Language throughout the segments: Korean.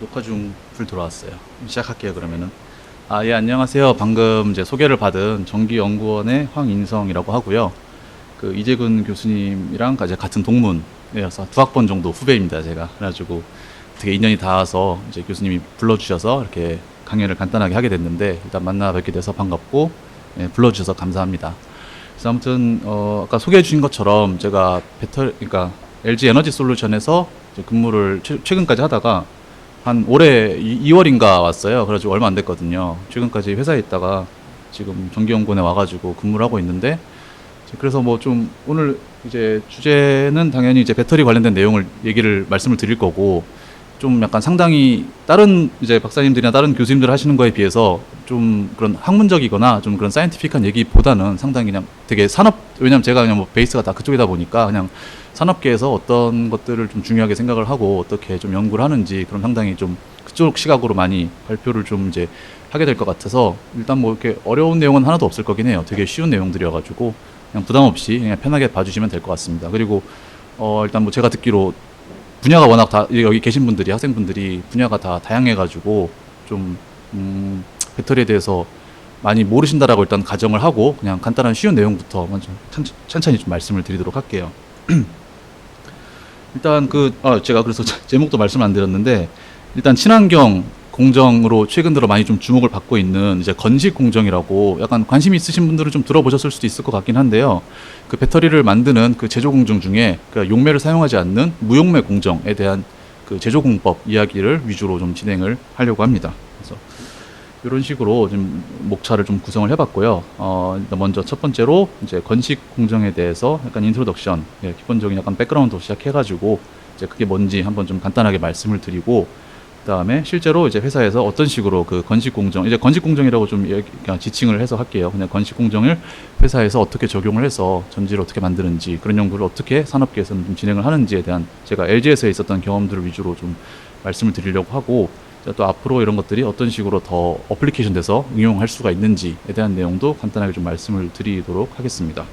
녹화 중 불 들어왔어요. 시작할게요, 그러면은. 예, 안녕하세요. 방금 이제 소개를 받은 정기연구원의 황인성이라고 하고요. 그 이재근 교수님이랑 이제 같은 동문이어서 두 학번 정도 후배입니다, 제가. 그래가지고 되게 인연이 닿아서 이제 교수님이 불러주셔서 이렇게 강연을 간단하게 하게 됐는데, 일단 만나 뵙게 돼서 반갑고, 불러주셔서 감사합니다. 그래서 아무튼, 아까 소개해 주신 것처럼 제가 그러니까 LG 에너지 솔루션에서 이제 근무를 최근까지 하다가 한 올해 2월인가 왔어요. 그래가지고 얼마 안 됐거든요. 최근까지 회사에 있다가 지금 정기연구원에 와가지고 근무를 하고 있는데, 그래서 뭐 좀 오늘 이제 주제는 당연히 이제 배터리 관련된 내용을 말씀을 드릴 거고, 좀 약간 상당히 다른 이제 박사님들이나 다른 교수님들 하시는 거에 비해서 좀 그런 학문적이거나 좀 그런 사이언티픽한 얘기보다는 상당히 그냥 되게 왜냐면 제가 그냥 뭐 베이스가 다 그쪽이다 보니까 그냥 산업계에서 어떤 것들을 좀 중요하게 생각을 하고 어떻게 좀 연구를 하는지 그런 상당히 좀 그쪽 시각으로 많이 발표를 좀 이제 하게 될 것 같아서, 일단 뭐 이렇게 어려운 내용은 하나도 없을 거긴 해요. 되게 쉬운 내용들이어가지고 그냥 부담 없이 그냥 편하게 봐주시면 될 것 같습니다. 그리고 일단 뭐 제가 듣기로 분야가 워낙 다 여기 계신 분들이 학생분들이 분야가 다 다양해가지고 좀 배터리에 대해서 많이 모르신다라고 일단 가정을 하고 그냥 간단한 쉬운 내용부터 먼저 천천히 좀 말씀을 드리도록 할게요. 일단 제가 그래서 제목도 말씀 안 드렸는데, 일단 친환경 공정으로 최근 들어 많이 좀 주목을 받고 있는 이제 건식 공정이라고, 약간 관심 있으신 분들은 좀 들어보셨을 수도 있을 것 같긴 한데요. 그 배터리를 만드는 그 제조 공정 중에 그 용매를 사용하지 않는 무용매 공정에 대한 그 제조 공법 이야기를 위주로 좀 진행을 하려고 합니다. 그래서 이런 식으로 좀 목차를 좀 구성을 해봤고요. 일단 먼저 첫 번째로 이제 건식 공정에 대해서 약간 인트로덕션, 기본적인 약간 백그라운드 시작해가지고 이제 그게 뭔지 한번 좀 간단하게 말씀을 드리고, 그다음에 실제로 이제 회사에서 어떤 식으로 그 건식 공정, 이제 건식 공정이라고 좀 그냥 지칭을 해서 할게요. 그냥 건식 공정을 회사에서 어떻게 적용을 해서 전지를 어떻게 만드는지, 그런 연구를 어떻게 산업계에서는 좀 진행을 하는지에 대한 제가 LG에서 있었던 경험들을 위주로 좀 말씀을 드리려고 하고, 또 앞으로 이런 것들이 어떤 식으로 더 어플리케이션 돼서 응용할 수가 있는지에 대한 내용도 간단하게 좀 말씀을 드리도록 하겠습니다.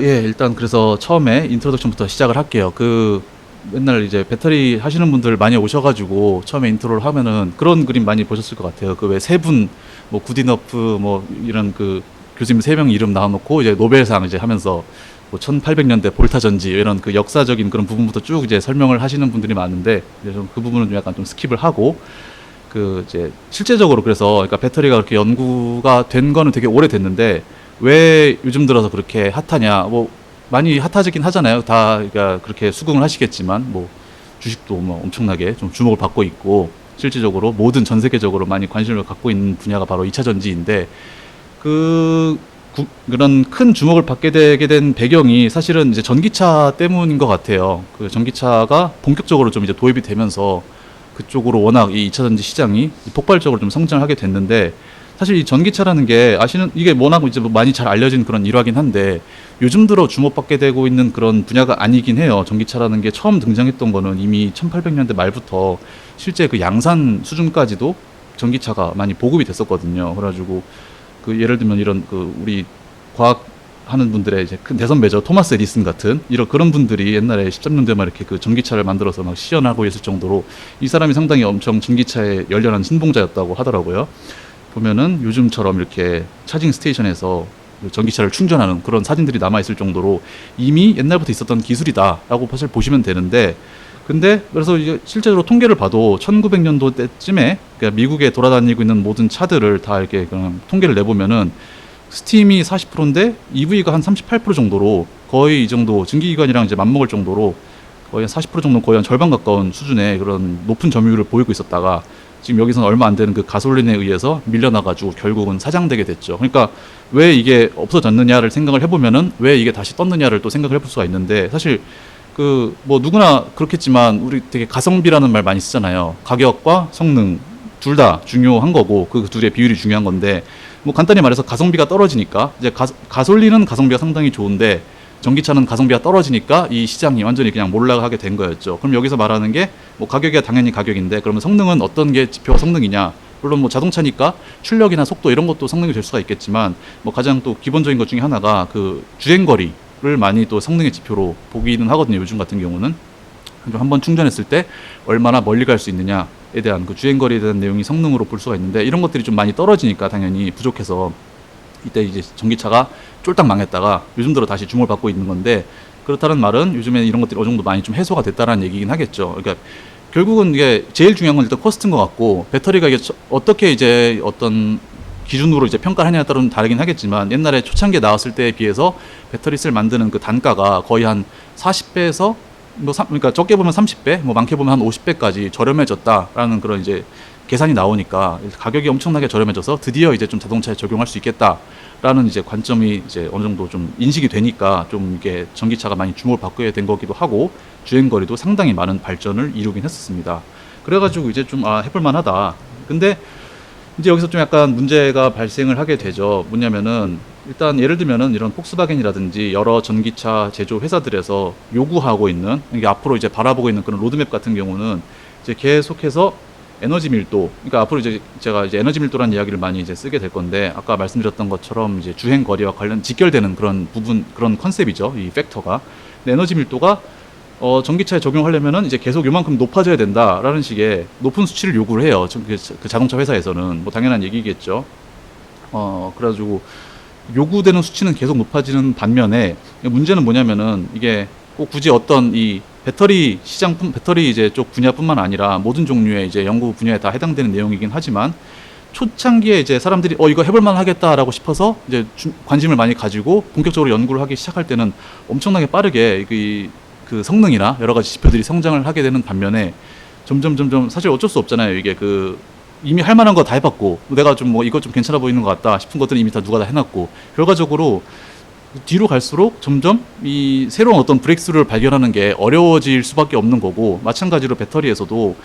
일단 그래서 처음에 인트로덕션부터 시작을 할게요. 맨날 이제 배터리 하시는 분들 많이 오셔가지고 처음에 인트로를 하면은 그런 그림 많이 보셨을 것 같아요. 그 왜 세 분, 뭐 구디너프 뭐 이런 그 교수님 3명 이름 나와놓고 이제 노벨상 이제 하면서 뭐 1800년대 볼타 전지 이런 그 역사적인 그런 부분부터 쭉 이제 설명을 하시는 분들이 많은데, 이제 그 부분은 좀 약간 좀 스킵을 하고, 이제 실제적으로 그러니까 배터리가 그렇게 연구가 된 거는 되게 오래됐는데 왜 요즘 들어서 그렇게 핫하냐, 뭐 많이 핫하긴 하잖아요. 다 그러니까 그렇게 수긍을 하시겠지만, 뭐 주식도 뭐 엄청나게 좀 주목을 받고 있고, 실질적으로 전 세계적으로 많이 관심을 갖고 있는 분야가 바로 2차 전지인데, 그런 큰 주목을 받게 되게 된 배경이 사실은 이제 전기차 때문인 것 같아요. 그 전기차가 본격적으로 좀 이제 도입이 되면서 그쪽으로 워낙 이 2차 전지 시장이 폭발적으로 좀 성장하게 됐는데, 사실 이 전기차라는 게 이게 워낙 이제 많이 잘 알려진 그런 일화긴 한데, 요즘 들어 주목받게 되고 있는 그런 분야가 아니긴 해요. 전기차라는 게 처음 등장했던 거는 이미 1800년대 말부터 실제 그 양산 수준까지도 전기차가 많이 보급이 됐었거든요. 그래가지고 예를 들면 이런 우리 과학 하는 분들의 이제 큰 대선배죠. 토마스 에디슨 같은 그런 분들이 옛날에 13년대 말 이렇게 그 전기차를 만들어서 막 시연하고 있을 정도로 이 사람이 상당히 엄청 전기차에 열렬한 신봉자였다고 하더라고요. 보면은 요즘처럼 이렇게 차징 스테이션에서 전기차를 충전하는 그런 사진들이 남아있을 정도로 이미 옛날부터 있었던 기술이다라고 사실 보시면 되는데, 근데 그래서 이제 실제로 통계를 봐도 1900년도 때쯤에 그러니까 미국에 돌아다니고 있는 모든 차들을 다 이렇게 그냥 통계를 내보면은 스팀이 40%인데 EV가 한 38% 정도로, 거의 이 정도 증기기관이랑 이제 맞먹을 정도로 거의 한 40% 정도, 거의 한 절반 가까운 수준의 그런 높은 점유율을 보이고 있었다가, 지금 여기서는 얼마 안 되는 그 가솔린에 의해서 밀려나가지고 결국은 사장되게 됐죠. 그러니까 왜 이게 없어졌느냐를 생각을 해보면은 왜 이게 다시 떴느냐를 또 생각을 해볼 수가 있는데, 사실 뭐 누구나 그렇겠지만 우리 되게 가성비라는 말 많이 쓰잖아요. 가격과 성능 둘 다 중요한 거고 그 둘의 비율이 중요한 건데, 뭐 간단히 말해서 가성비가 떨어지니까 이제 가솔린은 가성비가 상당히 좋은데 전기차는 가성비가 떨어지니까 이 시장이 완전히 그냥 몰락하게 된 거였죠. 그럼 여기서 말하는 게 뭐 가격이야 당연히 가격인데, 그러면 성능은 어떤 게 지표가 성능이냐? 물론 뭐 자동차니까 출력이나 속도 이런 것도 성능이 될 수가 있겠지만, 뭐 가장 또 기본적인 것 중에 하나가 그 주행거리를 많이 또 성능의 지표로 보기는 하거든요. 요즘 같은 경우는. 한번 충전했을 때 얼마나 멀리 갈 수 있느냐에 대한 그 주행거리에 대한 내용이 성능으로 볼 수가 있는데, 이런 것들이 좀 많이 떨어지니까 당연히 부족해서 이때 이제 전기차가 쫄딱 망했다가 요즘 들어 다시 주목을 받고 있는 건데, 그렇다는 말은 요즘에 이런 것들이 어느 정도 많이 좀 해소가 됐다라는 얘기긴 하겠죠. 그러니까 결국은 이게 제일 중요한 건 일단 코스트인 것 같고, 배터리가 이게 어떻게 이제 어떤 기준으로 이제 평가를 하냐에 따라는 다르긴 하겠지만, 옛날에 초창기에 나왔을 때에 비해서 배터리셀 만드는 그 단가가 거의 한 40배에서 그러니까 적게 보면 30배, 뭐 많게 보면 한 50배까지 저렴해졌다라는 그런 이제 계산이 나오니까 가격이 엄청나게 저렴해져서 드디어 이제 좀 자동차에 적용할 수 있겠다라는 이제 관점이 이제 어느 정도 좀 인식이 되니까 좀 이게 전기차가 많이 주목을 받게 된 거기도 하고, 주행거리도 상당히 많은 발전을 이루긴 했었습니다. 그래가지고 이제 좀 해볼 만하다. 근데 이제 여기서 좀 약간 문제가 발생을 하게 되죠. 뭐냐면은 일단 예를 들면은 이런 폭스바겐이라든지 여러 전기차 제조 회사들에서 요구하고 있는, 이게 앞으로 이제 바라보고 있는 그런 로드맵 같은 경우는 이제 계속해서 에너지 밀도, 그러니까 앞으로 이제 제가 이제 에너지 밀도라는 이야기를 많이 이제 쓰게 될 건데, 아까 말씀드렸던 것처럼 이제 주행 거리와 관련 직결되는 그런 부분, 그런 컨셉이죠. 이 팩터가. 근데 에너지 밀도가 전기차에 적용하려면은 이제 계속 요만큼 높아져야 된다라는 식의 높은 수치를 요구를 해요. 그 자동차 회사에서는 뭐 당연한 얘기겠죠. 그래가지고 요구되는 수치는 계속 높아지는 반면에, 문제는 뭐냐면은 이게 꼭 굳이 어떤 이 배터리 시장뿐, 배터리 이제 쪽 분야뿐만 아니라 모든 종류의 이제 연구 분야에 다 해당되는 내용이긴 하지만, 초창기에 이제 사람들이 이거 해볼만 하겠다라고 싶어서 이제 관심을 많이 가지고 본격적으로 연구를 하기 시작할 때는 엄청나게 빠르게 그 성능이나 여러 가지 지표들이 성장을 하게 되는 반면에, 점점 사실 어쩔 수 없잖아요. 이게 이미 할 만한 거 다 해봤고, 내가 좀 뭐 이거 좀 괜찮아 보이는 것 같다 싶은 것들은 이미 다 누가 다 해놨고, 결과적으로 뒤로 갈수록 점점 이 새로운 어떤 브레이크스루를 발견하는 게 어려워질 수밖에 없는 거고, 마찬가지로 배터리에서도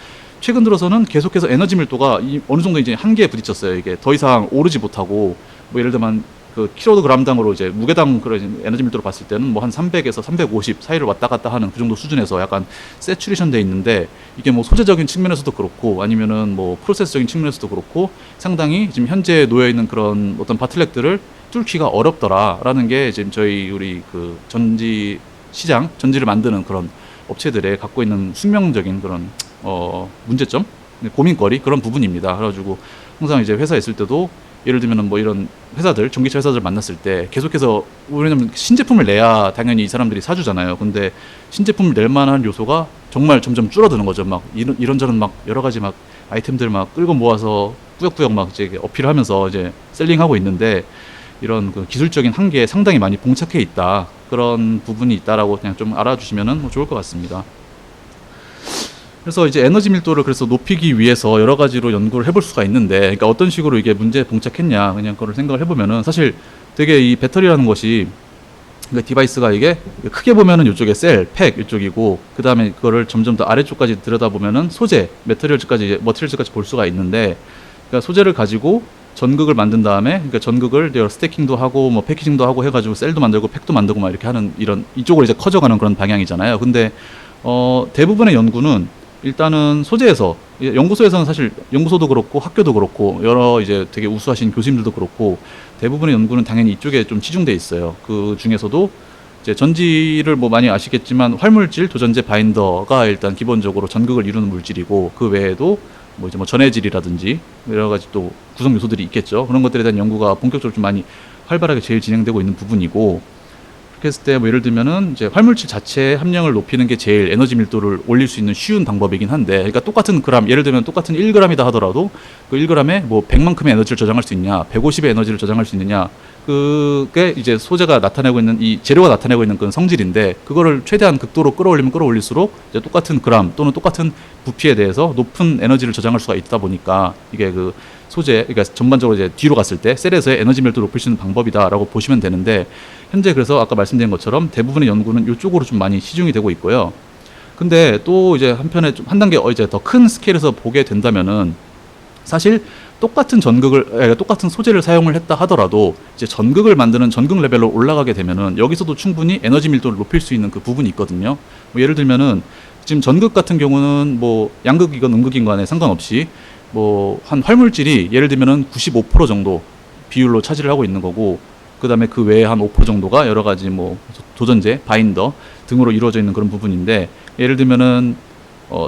최근 들어서는 계속해서 에너지 밀도가 어느 정도 이제 한계에 부딪혔어요. 이게 더 이상 오르지 못하고, 뭐 예를 들면 그 킬로그램당으로 이제 무게당 그런 에너지 밀도로 봤을 때는 뭐 한 300에서 350 사이를 왔다 갔다 하는 그 정도 수준에서 약간 세츄레이션 돼 있는데, 이게 뭐 소재적인 측면에서도 그렇고 아니면은 뭐 프로세스적인 측면에서도 그렇고 상당히 지금 현재 놓여 있는 그런 어떤 바틀렉들을 뚫기가 어렵더라라는 게 지금 우리 그 전지를 만드는 그런 업체들의 갖고 있는 숙명적인 그런 문제점, 고민거리, 그런 부분입니다. 그래가지고 항상 이제 회사에 있을 때도 예를 들면은 뭐 이런 회사들, 전기차 회사들 만났을 때 계속해서, 왜냐면 신제품을 내야 당연히 이 사람들이 사주잖아요. 근데 신제품을 낼 만한 요소가 정말 점점 줄어드는 거죠. 막 이런저런 막 여러 가지 막 아이템들 막 끌고 모아서 꾸역꾸역 막 이제 어필하면서 이제 셀링하고 있는데, 이런 그 기술적인 한계에 상당히 많이 봉착해 있다, 그런 부분이 있다라고 그냥 좀 알아주시면은 뭐 좋을 것 같습니다. 그래서 이제 에너지 밀도를 그래서 높이기 위해서 여러 가지로 연구를 해볼 수가 있는데, 그러니까 어떤 식으로 이게 문제에 봉착했냐, 그냥 그걸 생각을 해보면은, 사실 되게 이 배터리라는 것이, 그러니까 디바이스가 이게 크게 보면은 이쪽에 셀, 팩 이쪽이고, 그 다음에 그거를 점점 더 아래쪽까지 들여다보면은 소재, 머티리얼즈까지 볼 수가 있는데, 그러니까 소재를 가지고 전극을 만든 다음에, 그러니까 전극을 스태킹도 하고 뭐 패키징도 하고 해가지고 셀도 만들고 팩도 만들고 막 이렇게 하는, 이쪽으로 이제 커져가는 그런 방향이잖아요. 근데 대부분의 연구는 일단은 소재에서, 연구소에서는 사실 연구소도 그렇고 학교도 그렇고 여러 이제 되게 우수하신 교수님들도 그렇고 대부분의 연구는 당연히 이쪽에 좀 치중돼 있어요. 그 중에서도 이제 전지를 뭐 많이 아시겠지만 활물질, 도전제, 바인더가 일단 기본적으로 전극을 이루는 물질이고, 그 외에도 뭐 이제 뭐 전해질이라든지 여러 가지 또 구성 요소들이 있겠죠. 그런 것들에 대한 연구가 본격적으로 좀 많이 활발하게 제일 진행되고 있는 부분이고, 그렇게 했을 때 뭐 예를 들면은 이제 활물질 자체의 함량을 높이는 게 제일 에너지 밀도를 올릴 수 있는 쉬운 방법이긴 한데, 그러니까 똑같은 그램, 예를 들면 똑같은 1g이다 하더라도 그 1g에 뭐 100만큼의 에너지를 저장할 수 있냐, 150의 에너지를 저장할 수 있느냐, 그게 이제 소재가 나타내고 있는, 이 재료가 나타내고 있는 그런 성질인데, 그거를 최대한 극도로 끌어올리면 끌어올릴수록 이제 똑같은 그램 또는 똑같은 부피에 대해서 높은 에너지를 저장할 수가 있다 보니까, 이게 그 소재, 그러니까 전반적으로 이제 뒤로 갔을 때 셀에서의 에너지 밀도를 높일 수 있는 방법이다라고 보시면 되는데, 현재 그래서 아까 말씀드린 것처럼 대부분의 연구는 이쪽으로 좀 많이 시중이 되고 있고요. 근데 또 이제 한편에 좀 한 단계 이제 더 큰 스케일에서 보게 된다면은, 사실 똑같은 똑같은 소재를 사용을 했다 하더라도 이제 전극을 만드는 전극 레벨로 올라가게 되면은 여기서도 충분히 에너지 밀도를 높일 수 있는 그 부분이 있거든요. 뭐 예를 들면은 지금 전극 같은 경우는 뭐 양극이건 음극인 간에 상관없이 뭐 한 활물질이 예를 들면은 95% 정도 비율로 차지를 하고 있는 거고, 그 다음에 그 외에 한 5% 정도가 여러 가지 뭐 도전제, 바인더 등으로 이루어져 있는 그런 부분인데, 예를 들면은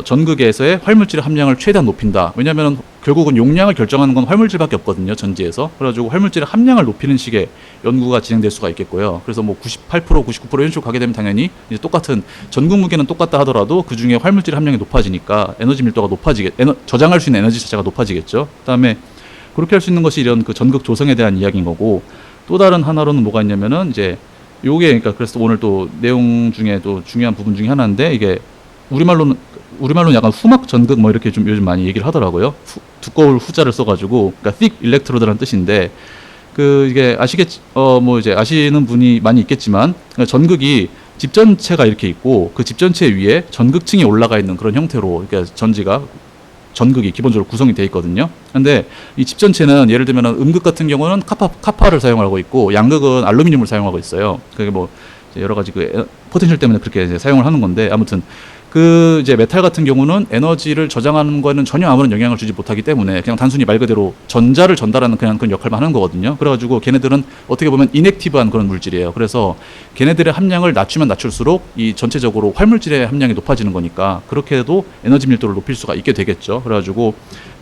전극에서의 활물질의 함량을 최대한 높인다. 왜냐하면 결국은 용량을 결정하는 건 활물질밖에 없거든요, 전지에서. 그래가지고 활물질의 함량을 높이는 식의 연구가 진행될 수가 있겠고요. 그래서 뭐 98%, 99% 이런 식으로 가게 되면 당연히 이제 똑같은 전극 무게는 똑같다 하더라도 그 중에 활물질 함량이 높아지니까 에너지 밀도가 저장할 수 있는 에너지 자체가 높아지겠죠. 그다음에 그렇게 할 수 있는 것이 이런 그 전극 조성에 대한 이야기인 거고, 또 다른 하나로는 뭐가 있냐면은 이제 요게, 그러니까 그래서 오늘 또 내용 중에 또 중요한 부분 중에 하나인데, 이게 우리말로는 약간 후막 전극 뭐 이렇게 좀 요즘 많이 얘기를 하더라고요. 두꺼울 후자를 써가지고, 그러니까 thick electrode라는 뜻인데, 그 이게 뭐 이제 아시는 분이 많이 있겠지만, 그러니까 전극이 집 전체가 이렇게 있고 그 집 전체 위에 전극층이 올라가 있는 그런 형태로, 그러니까 전극이 기본적으로 구성이 되어 있거든요. 근데 이 집 전체는 예를 들면 음극 같은 경우는 카파를 사용하고 있고, 양극은 알루미늄을 사용하고 있어요. 그게 뭐 여러 가지 그 포텐셜 때문에 그렇게 이제 사용을 하는 건데, 아무튼 그 이제 메탈 같은 경우는 에너지를 저장하는 거에는 전혀 아무런 영향을 주지 못하기 때문에 그냥 단순히 말 그대로 전자를 전달하는 그냥 그런 역할만 하는 거거든요. 그래가지고 걔네들은 어떻게 보면 인액티브한 그런 물질이에요. 그래서 걔네들의 함량을 낮추면 낮출수록 이 전체적으로 활물질의 함량이 높아지는 거니까 그렇게 해도 에너지 밀도를 높일 수가 있게 되겠죠. 그래가지고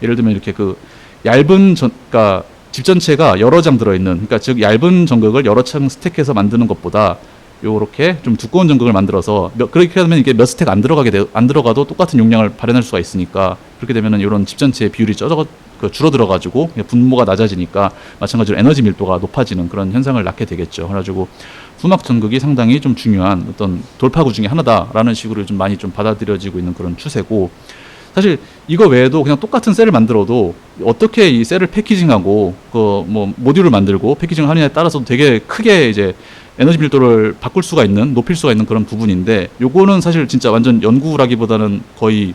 예를 들면 이렇게 그 그러니까 집 전체가 여러 장 들어있는, 그러니까 즉 얇은 전극을 여러 층 스택해서 만드는 것보다 요렇게 좀 두꺼운 전극을 만들어서 그렇게 하면 이게 몇 스택 안 들어가도 똑같은 용량을 발현할 수가 있으니까, 그렇게 되면은 이런 집 전체의 비율이 줄어들어 가지고 분모가 낮아지니까 마찬가지로 에너지 밀도가 높아지는 그런 현상을 낳게 되겠죠. 그래가지고 후막 전극이 상당히 좀 중요한 어떤 돌파구 중에 하나다라는 식으로 좀 많이 좀 받아들여지고 있는 그런 추세고, 사실 이거 외에도 그냥 똑같은 셀을 만들어도 어떻게 이 셀을 패키징하고 그 뭐 모듈을 만들고 패키징을 하느냐에 따라서 되게 크게 이제 에너지 밀도를 높일 수가 있는 그런 부분인데, 요거는 사실 진짜 완전 연구라기보다는 거의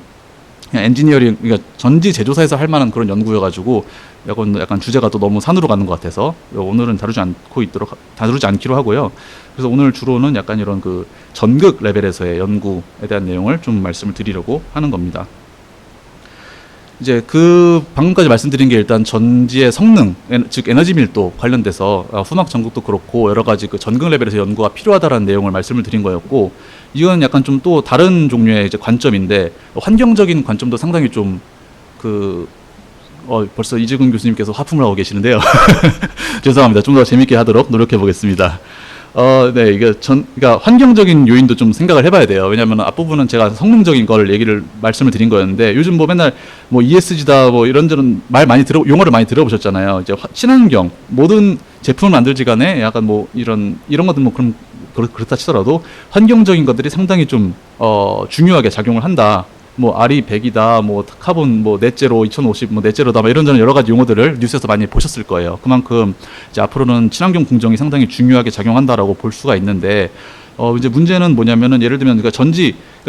그냥 엔지니어링, 그러니까 전지 제조사에서 할 만한 그런 연구여가지고 약간 주제가 또 너무 산으로 가는 것 같아서 오늘은 다루지 않기로 하고요. 그래서 오늘 주로는 약간 이런 그 전극 레벨에서의 연구에 대한 내용을 좀 말씀을 드리려고 하는 겁니다. 이제 그 방금까지 말씀드린 게 일단 전지의 성능, 즉 에너지 밀도 관련돼서 후막 전극도 그렇고 여러 가지 그 전극 레벨에서 연구가 필요하다라는 내용을 말씀을 드린 거였고, 이건 약간 좀 또 다른 종류의 이제 관점인데, 환경적인 관점도 상당히 좀 벌써 이재근 교수님께서 하품을 하고 계시는데요. 죄송합니다. 좀 더 재밌게 하도록 노력해 보겠습니다. 네, 그러니까 환경적인 요인도 좀 생각을 해봐야 돼요. 왜냐하면 앞부분은 제가 성능적인 걸 말씀을 드린 거였는데, 요즘 뭐 맨날 뭐 ESG다 뭐 이런저런 용어를 많이 들어보셨잖아요. 이제 친환경, 모든 제품을 만들지 간에 약간 뭐 이런 것들 뭐 그렇다 치더라도 환경적인 것들이 상당히 좀 중요하게 작용을 한다. 뭐 R이 100이다, 뭐 카본 뭐 넷제로 2050 뭐 넷제로다, 뭐 이런저런 여러 가지 용어들을 뉴스에서 많이 보셨을 거예요. 그만큼 이제 앞으로는 친환경 공정이 상당히 중요하게 작용한다라고 볼 수가 있는데, 이제 문제는 뭐냐면은 예를 들면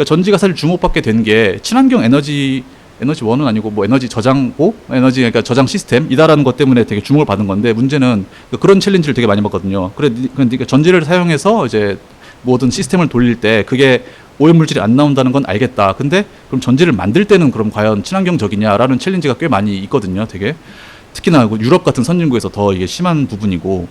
전지가 사실 주목받게 된 게 친환경 에너지원은 아니고 뭐 에너지 저장고, 그러니까 저장 시스템이다라는 것 때문에 되게 주목을 받은 건데, 문제는 그런 챌린지를 되게 많이 받거든요. 그러니까 전지를 사용해서 이제 모든 시스템을 돌릴 때 그게 오염물질이 안 나온다는 건 알겠다. 근데 그럼 전지를 만들 때는 그럼 과연 친환경적이냐라는 챌린지가 꽤 많이 있거든요. 되게 특히나 유럽 같은 선진국에서 더 이게 심한 부분이고,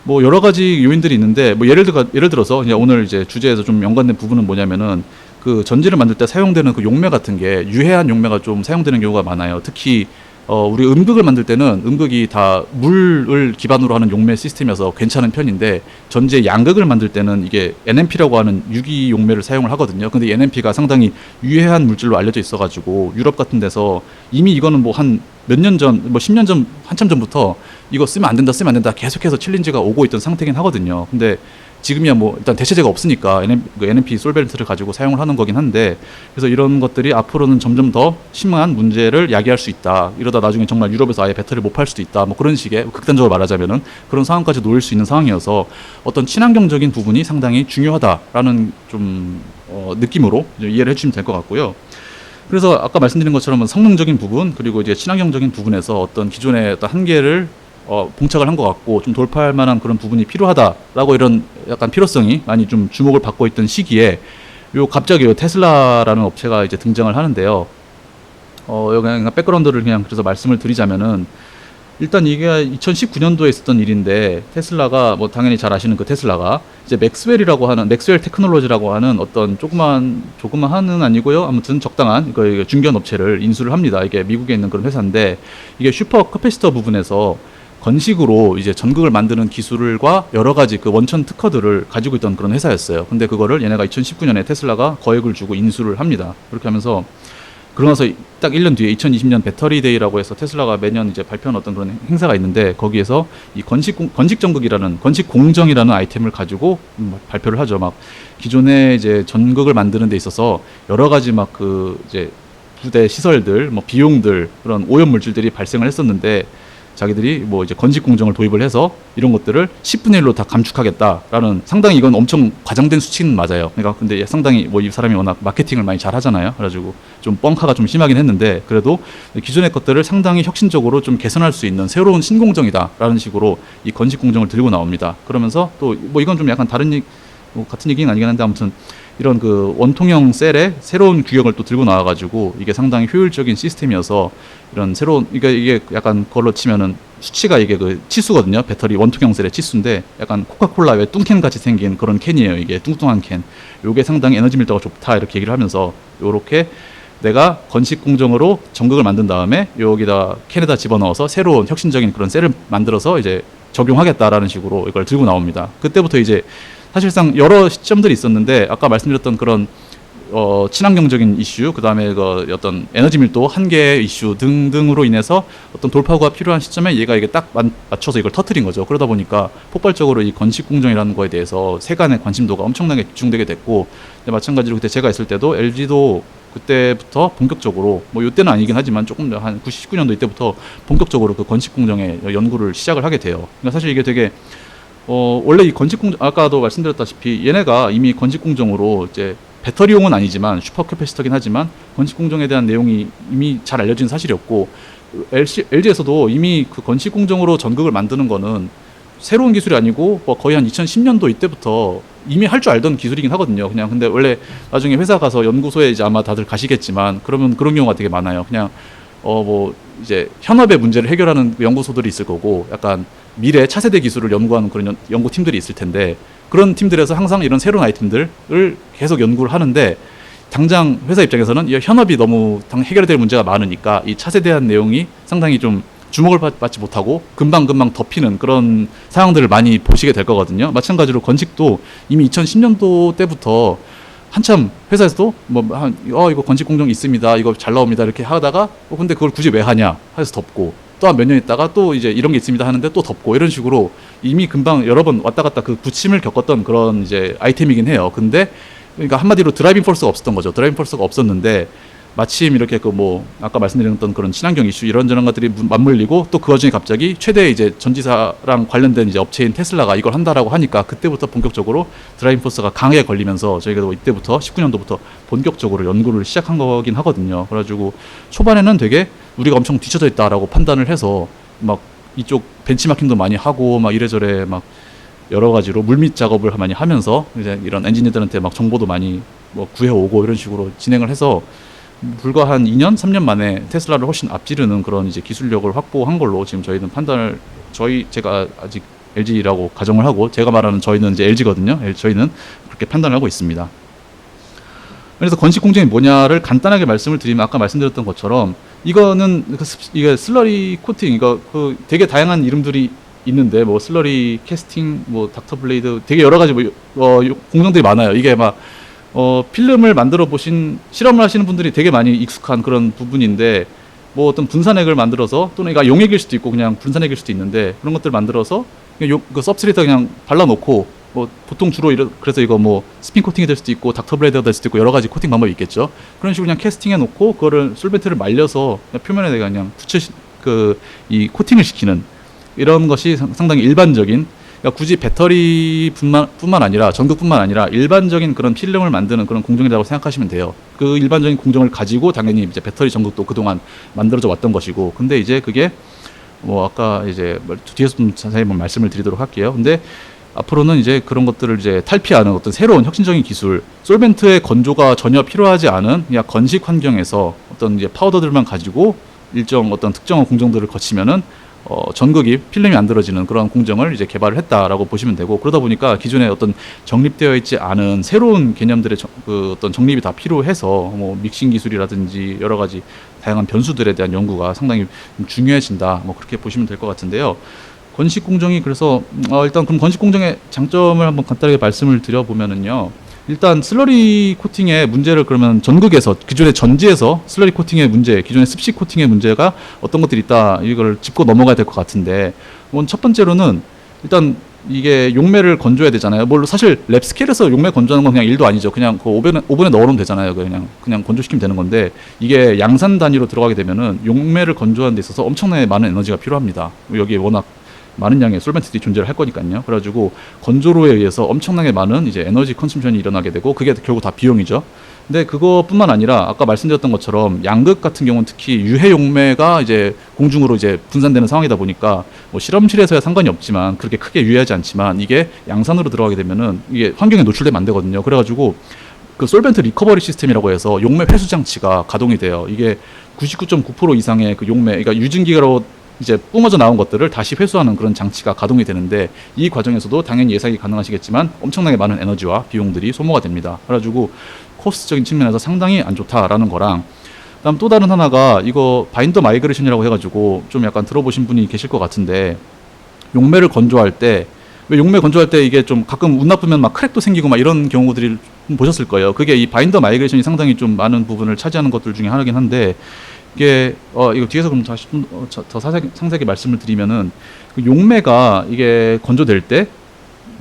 뭐 여러 가지 요인들이 있는데, 뭐 예를 들어서 그냥 오늘 이제 주제에서 좀 연관된 부분은 뭐냐면은 그 전지를 만들 때 사용되는 그 용매 같은 게 유해한 용매가 좀 사용되는 경우가 많아요. 특히 우리 음극을 만들 때는 음극이 다 물을 기반으로 하는 용매 시스템이어서 괜찮은 편인데, 전지의 양극을 만들 때는 이게 NMP라고 하는 유기 용매를 사용을 하거든요. 근데 이 NMP가 상당히 유해한 물질로 알려져 있어가지고 유럽 같은 데서 이미 이거는 뭐 한 몇 년 전, 뭐 10년 전, 한참 전부터 이거 쓰면 안 된다 계속해서 챌린지가 오고 있던 상태긴 하거든요. 근데 지금이야 뭐 일단 대체제가 없으니까 NMP 솔벤트를 가지고 사용을 하는 거긴 한데, 그래서 이런 것들이 앞으로는 점점 더 심한 문제를 야기할 수 있다. 이러다 나중에 정말 유럽에서 아예 배터리를 못 팔 수도 있다. 뭐 그런 식의 극단적으로 말하자면은 그런 상황까지 놓일 수 있는 상황이어서 어떤 친환경적인 부분이 상당히 중요하다라는 좀 느낌으로 이해를 해주시면 될 것 같고요. 그래서 아까 말씀드린 것처럼 성능적인 부분, 그리고 이제 친환경적인 부분에서 어떤 기존의 어떤 한계를 봉착을 한 것 같고 좀 돌파할 만한 그런 부분이 필요하다라고 이런 약간 필요성이 많이 좀 주목을 받고 있던 시기에 갑자기 테슬라라는 업체가 이제 등장을 하는데요. 여기 그냥 백그라운드를 그냥 그래서 말씀을 드리자면은, 일단 이게 2019년도에 있었던 일인데 테슬라가 뭐 당연히 잘 아시는 그 테슬라가 이제 맥스웰이라고 하는 맥스웰 테크놀로지라고 하는 어떤 조그만한은 아니고요. 아무튼 적당한 그 중견 업체를 인수를 합니다. 이게 미국에 있는 그런 회사인데 이게 슈퍼 커패시터 부분에서 건식으로 이제 전극을 만드는 기술과 여러 가지 그 원천 특허들을 가지고 있던 그런 회사였어요. 근데 그거를 얘네가 2019년에 테슬라가 거액을 주고 인수를 합니다. 그렇게 하면서 그러고 나서 딱 1년 뒤에 2020년 배터리 데이라고 해서 테슬라가 매년 이제 발표하는 어떤 그런 행사가 있는데 거기에서 이 건식 전극이라는 건식 공정이라는 아이템을 가지고 발표를 하죠. 막 기존에 이제 전극을 만드는 데 있어서 여러 가지 막 그 이제 부대 시설들, 뭐 비용들 그런 오염 물질들이 발생을 했었는데 자기들이 뭐 이제 건식 공정을 도입을 해서 이런 것들을 10분의 1로 다 감축하겠다라는 상당히 이건 엄청 과장된 수치는 맞아요. 그러니까 근데 상당히 뭐 이 사람이 워낙 마케팅을 많이 잘 하잖아요. 그래가지고 좀 뻥카가 좀 심하긴 했는데 그래도 기존의 것들을 상당히 혁신적으로 좀 개선할 수 있는 새로운 신공정이다라는 식으로 이 건식 공정을 들고 나옵니다. 그러면서 또 뭐 이건 좀 약간 뭐 같은 얘기는 아니긴 한데 아무튼 이런 그 원통형 셀의 새로운 규격을 또 들고 나와가지고 이게 상당히 효율적인 시스템이어서 이런 새로운 이게 약간 그걸로 치면은 수치가 이게 그 치수거든요. 배터리 원통형 셀의 치수인데 약간 코카콜라 왜 뚱캔 같이 생긴 그런 캔이에요. 이게 뚱뚱한 캔. 요게 상당히 에너지 밀도가 좋다 이렇게 얘기를 하면서 요렇게 내가 건식 공정으로 전극을 만든 다음에 여기다 캔에다 집어넣어서 새로운 혁신적인 그런 셀을 만들어서 이제 적용하겠다라는 식으로 이걸 들고 나옵니다. 그때부터 이제 사실상 여러 시점들이 있었는데 아까 말씀드렸던 그런 친환경적인 이슈, 그 다음에 그 어떤 에너지 밀도 한계 이슈 등등으로 인해서 어떤 돌파구가 필요한 시점에 얘가 이게 딱 맞춰서 이걸 터트린 거죠. 그러다 보니까 폭발적으로 이 건식 공정이라는 거에 대해서 세간의 관심도가 엄청나게 집중되게 됐고, 마찬가지로 그때 제가 있을 때도 LG도 그때부터 본격적으로 뭐 이때는 아니긴 하지만 조금 한 19년도 이때부터 본격적으로 그 건식 공정의 연구를 시작을 하게 돼요. 그러니까 사실 이게 되게 원래 이 건식공정, 아까도 말씀드렸다시피 얘네가 이미 건식공정으로 이제 배터리용은 아니지만 슈퍼캐패시터긴 하지만 건식공정에 대한 내용이 이미 잘 알려진 사실이었고 LG에서도 이미 그 건식공정으로 전극을 만드는 거는 새로운 기술이 아니고 뭐 거의 한 2010년도 이때부터 이미 할 줄 알던 기술이긴 하거든요. 그냥 근데 원래 나중에 회사 가서 연구소에 이제 아마 다들 가시겠지만 그러면 그런 경우가 되게 많아요. 그냥 뭐 이제 현업의 문제를 해결하는 연구소들이 있을 거고 약간 미래 차세대 기술을 연구하는 그런 연구팀들이 있을 텐데 그런 팀들에서 항상 이런 새로운 아이템들을 계속 연구를 하는데 당장 회사 입장에서는 이 현업이 너무 해결해야 될 문제가 많으니까 이 차세대한 내용이 상당히 좀 주목을 받지 못하고 금방금방 덮이는 그런 상황들을 많이 보시게 될 거거든요. 마찬가지로 건식도 이미 2010년도 때부터 한참 회사에서도 이거 건식 공정 있습니다. 이거 잘 나옵니다. 이렇게 하다가 근데 그걸 굳이 왜 하냐 해서 덮고 또 한 몇 년 있다가 또 이제 이런 게 있습니다 하는데 또 덮고 이런 식으로 이미 금방 여러 번 왔다 갔다 그 부침을 겪었던 그런 이제 아이템이긴 해요. 근데 그러니까 한마디로 드라이빙 포스가 없었던 거죠. 드라이빙 포스가 없었는데 마침 이렇게 그 뭐 아까 말씀드렸던 그런 친환경 이슈 이런저런 것들이 맞물리고 또 그 와중에 갑자기 최대 이제 전지사랑 관련된 이제 업체인 테슬라가 이걸 한다라고 하니까 그때부터 본격적으로 드라이빙 포스가 강하게 걸리면서 저희가 이때부터 19년도부터 본격적으로 연구를 시작한 거긴 하거든요. 그래가지고 초반에는 되게 우리가 엄청 뒤쳐져 있다라고 판단을 해서 막 이쪽 벤치마킹도 많이 하고 막 이래저래 막 여러 가지로 물밑 작업을 많이 하면서 이제 이런 엔지니어들한테 막 정보도 많이 뭐 구해오고 이런 식으로 진행을 해서 불과 한 2년, 3년 만에 테슬라를 훨씬 앞지르는 그런 이제 기술력을 확보한 걸로 지금 저희는 제가 아직 LG라고 가정을 하고 제가 말하는 저희는 이제 LG거든요. 저희는 그렇게 판단을 하고 있습니다. 그래서 건식 공정이 뭐냐를 간단하게 말씀을 드리면 아까 말씀드렸던 것처럼 이거는 이게 슬러리 코팅 이거 그 되게 다양한 이름들이 있는데 뭐 슬러리 캐스팅 뭐 닥터 블레이드 되게 여러 가지 공정들이 많아요. 이게 막 필름을 만들어 보신 실험을 하시는 분들이 되게 많이 익숙한 그런 부분인데 뭐 어떤 분산액을 만들어서 또는 이거 용액일 수도 있고 그냥 분산액일 수도 있는데 그런 것들 만들어서 그냥 그 서브스트레이트에 그냥 발라놓고 뭐 보통 주로 그래서 이거 뭐 스핀 코팅이 될 수도 있고 닥터 블레이드가 될 수도 있고 여러 가지 코팅 방법이 있겠죠. 그런 식으로 그냥 캐스팅해 놓고 그거를 솔벤트를 말려서 그냥 표면에 내가 그냥 이 코팅을 시키는 이런 것이 상당히 일반적인 그러니까 굳이 배터리뿐만 아니라 전극뿐만 아니라 일반적인 그런 필름을 만드는 그런 공정이라고 생각하시면 돼요. 그 일반적인 공정을 가지고 당연히 이제 배터리 전극도 그동안 만들어져 왔던 것이고, 근데 이제 그게 뭐 아까 이제 뒤에서 좀 자세히 말씀을 드리도록 할게요. 근데 앞으로는 이제 그런 것들을 이제 탈피하는 어떤 새로운 혁신적인 기술, 솔벤트의 건조가 전혀 필요하지 않은 그냥 건식 환경에서 어떤 이제 파우더들만 가지고 일정 어떤 특정한 공정들을 거치면은 전극이 필름이 만들어지는 그런 공정을 이제 개발을 했다라고 보시면 되고, 그러다 보니까 기존에 어떤 정립되어 있지 않은 새로운 개념들의 그 어떤 정립이 다 필요해서 뭐 믹싱 기술이라든지 여러 가지 다양한 변수들에 대한 연구가 상당히 중요해진다, 뭐 그렇게 보시면 될 것 같은데요. 건식 공정이 그래서 일단 그럼 건식 공정의 장점을 한번 간단하게 말씀을 드려보면은요. 일단 슬러리 코팅의 문제를 그러면 전극에서 기존의 전지에서 슬러리 코팅의 문제, 기존의 습식 코팅의 문제가 어떤 것들이 있다, 이걸 짚고 넘어가야 될 것 같은데, 첫 번째로는 일단 이게 용매를 건조해야 되잖아요. 물론 사실 랩 스케일에서 용매 건조하는 건 그냥 일도 아니죠. 그냥 그 오븐에 넣어놓으면 되잖아요. 그냥 건조시키면 되는 건데, 이게 양산 단위로 들어가게 되면은 용매를 건조하는 데 있어서 엄청나게 많은 에너지가 필요합니다. 여기에 워낙 많은 양의 솔벤트들이 존재를 할 거니까요. 그래가지고 건조로에 의해서 엄청나게 많은 이제 에너지 컨섬션이 일어나게 되고, 그게 결국 다 비용이죠. 근데 그것뿐만 아니라 아까 말씀드렸던 것처럼 양극 같은 경우는 특히 유해 용매가 이제 공중으로 이제 분산되는 상황이다 보니까 뭐 실험실에서야 상관이 없지만, 그렇게 크게 유해하지 않지만, 이게 양산으로 들어가게 되면은 이게 환경에 노출되면 안 되거든요. 그래가지고 그 솔벤트 리커버리 시스템이라고 해서 용매 회수 장치가 가동이 돼요. 이게 99.9% 이상의 그 용매, 그러니까 유증기로 이제 뿜어져 나온 것들을 다시 회수하는 그런 장치가 가동이 되는데, 이 과정에서도 당연히 예상이 가능하시겠지만 엄청나게 많은 에너지와 비용들이 소모가 됩니다. 그래가지고 코스트적인 측면에서 상당히 안 좋다라는 거랑, 그다음 또 다른 하나가 이거 바인더 마이그레이션이라고 해가지고 좀 약간 들어보신 분이 계실 것 같은데, 용매를 건조할 때, 왜 용매 건조할 때 이게 좀 가끔 운 나쁘면 막 크랙도 생기고 막 이런 경우들이 보셨을 거예요. 그게 이 바인더 마이그레이션이 상당히 좀 많은 부분을 차지하는 것들 중에 하나긴 한데, 이게 이거 뒤에서 그럼 다시 좀 더 상세하게 말씀을 드리면은, 그 용매가 이게 건조될 때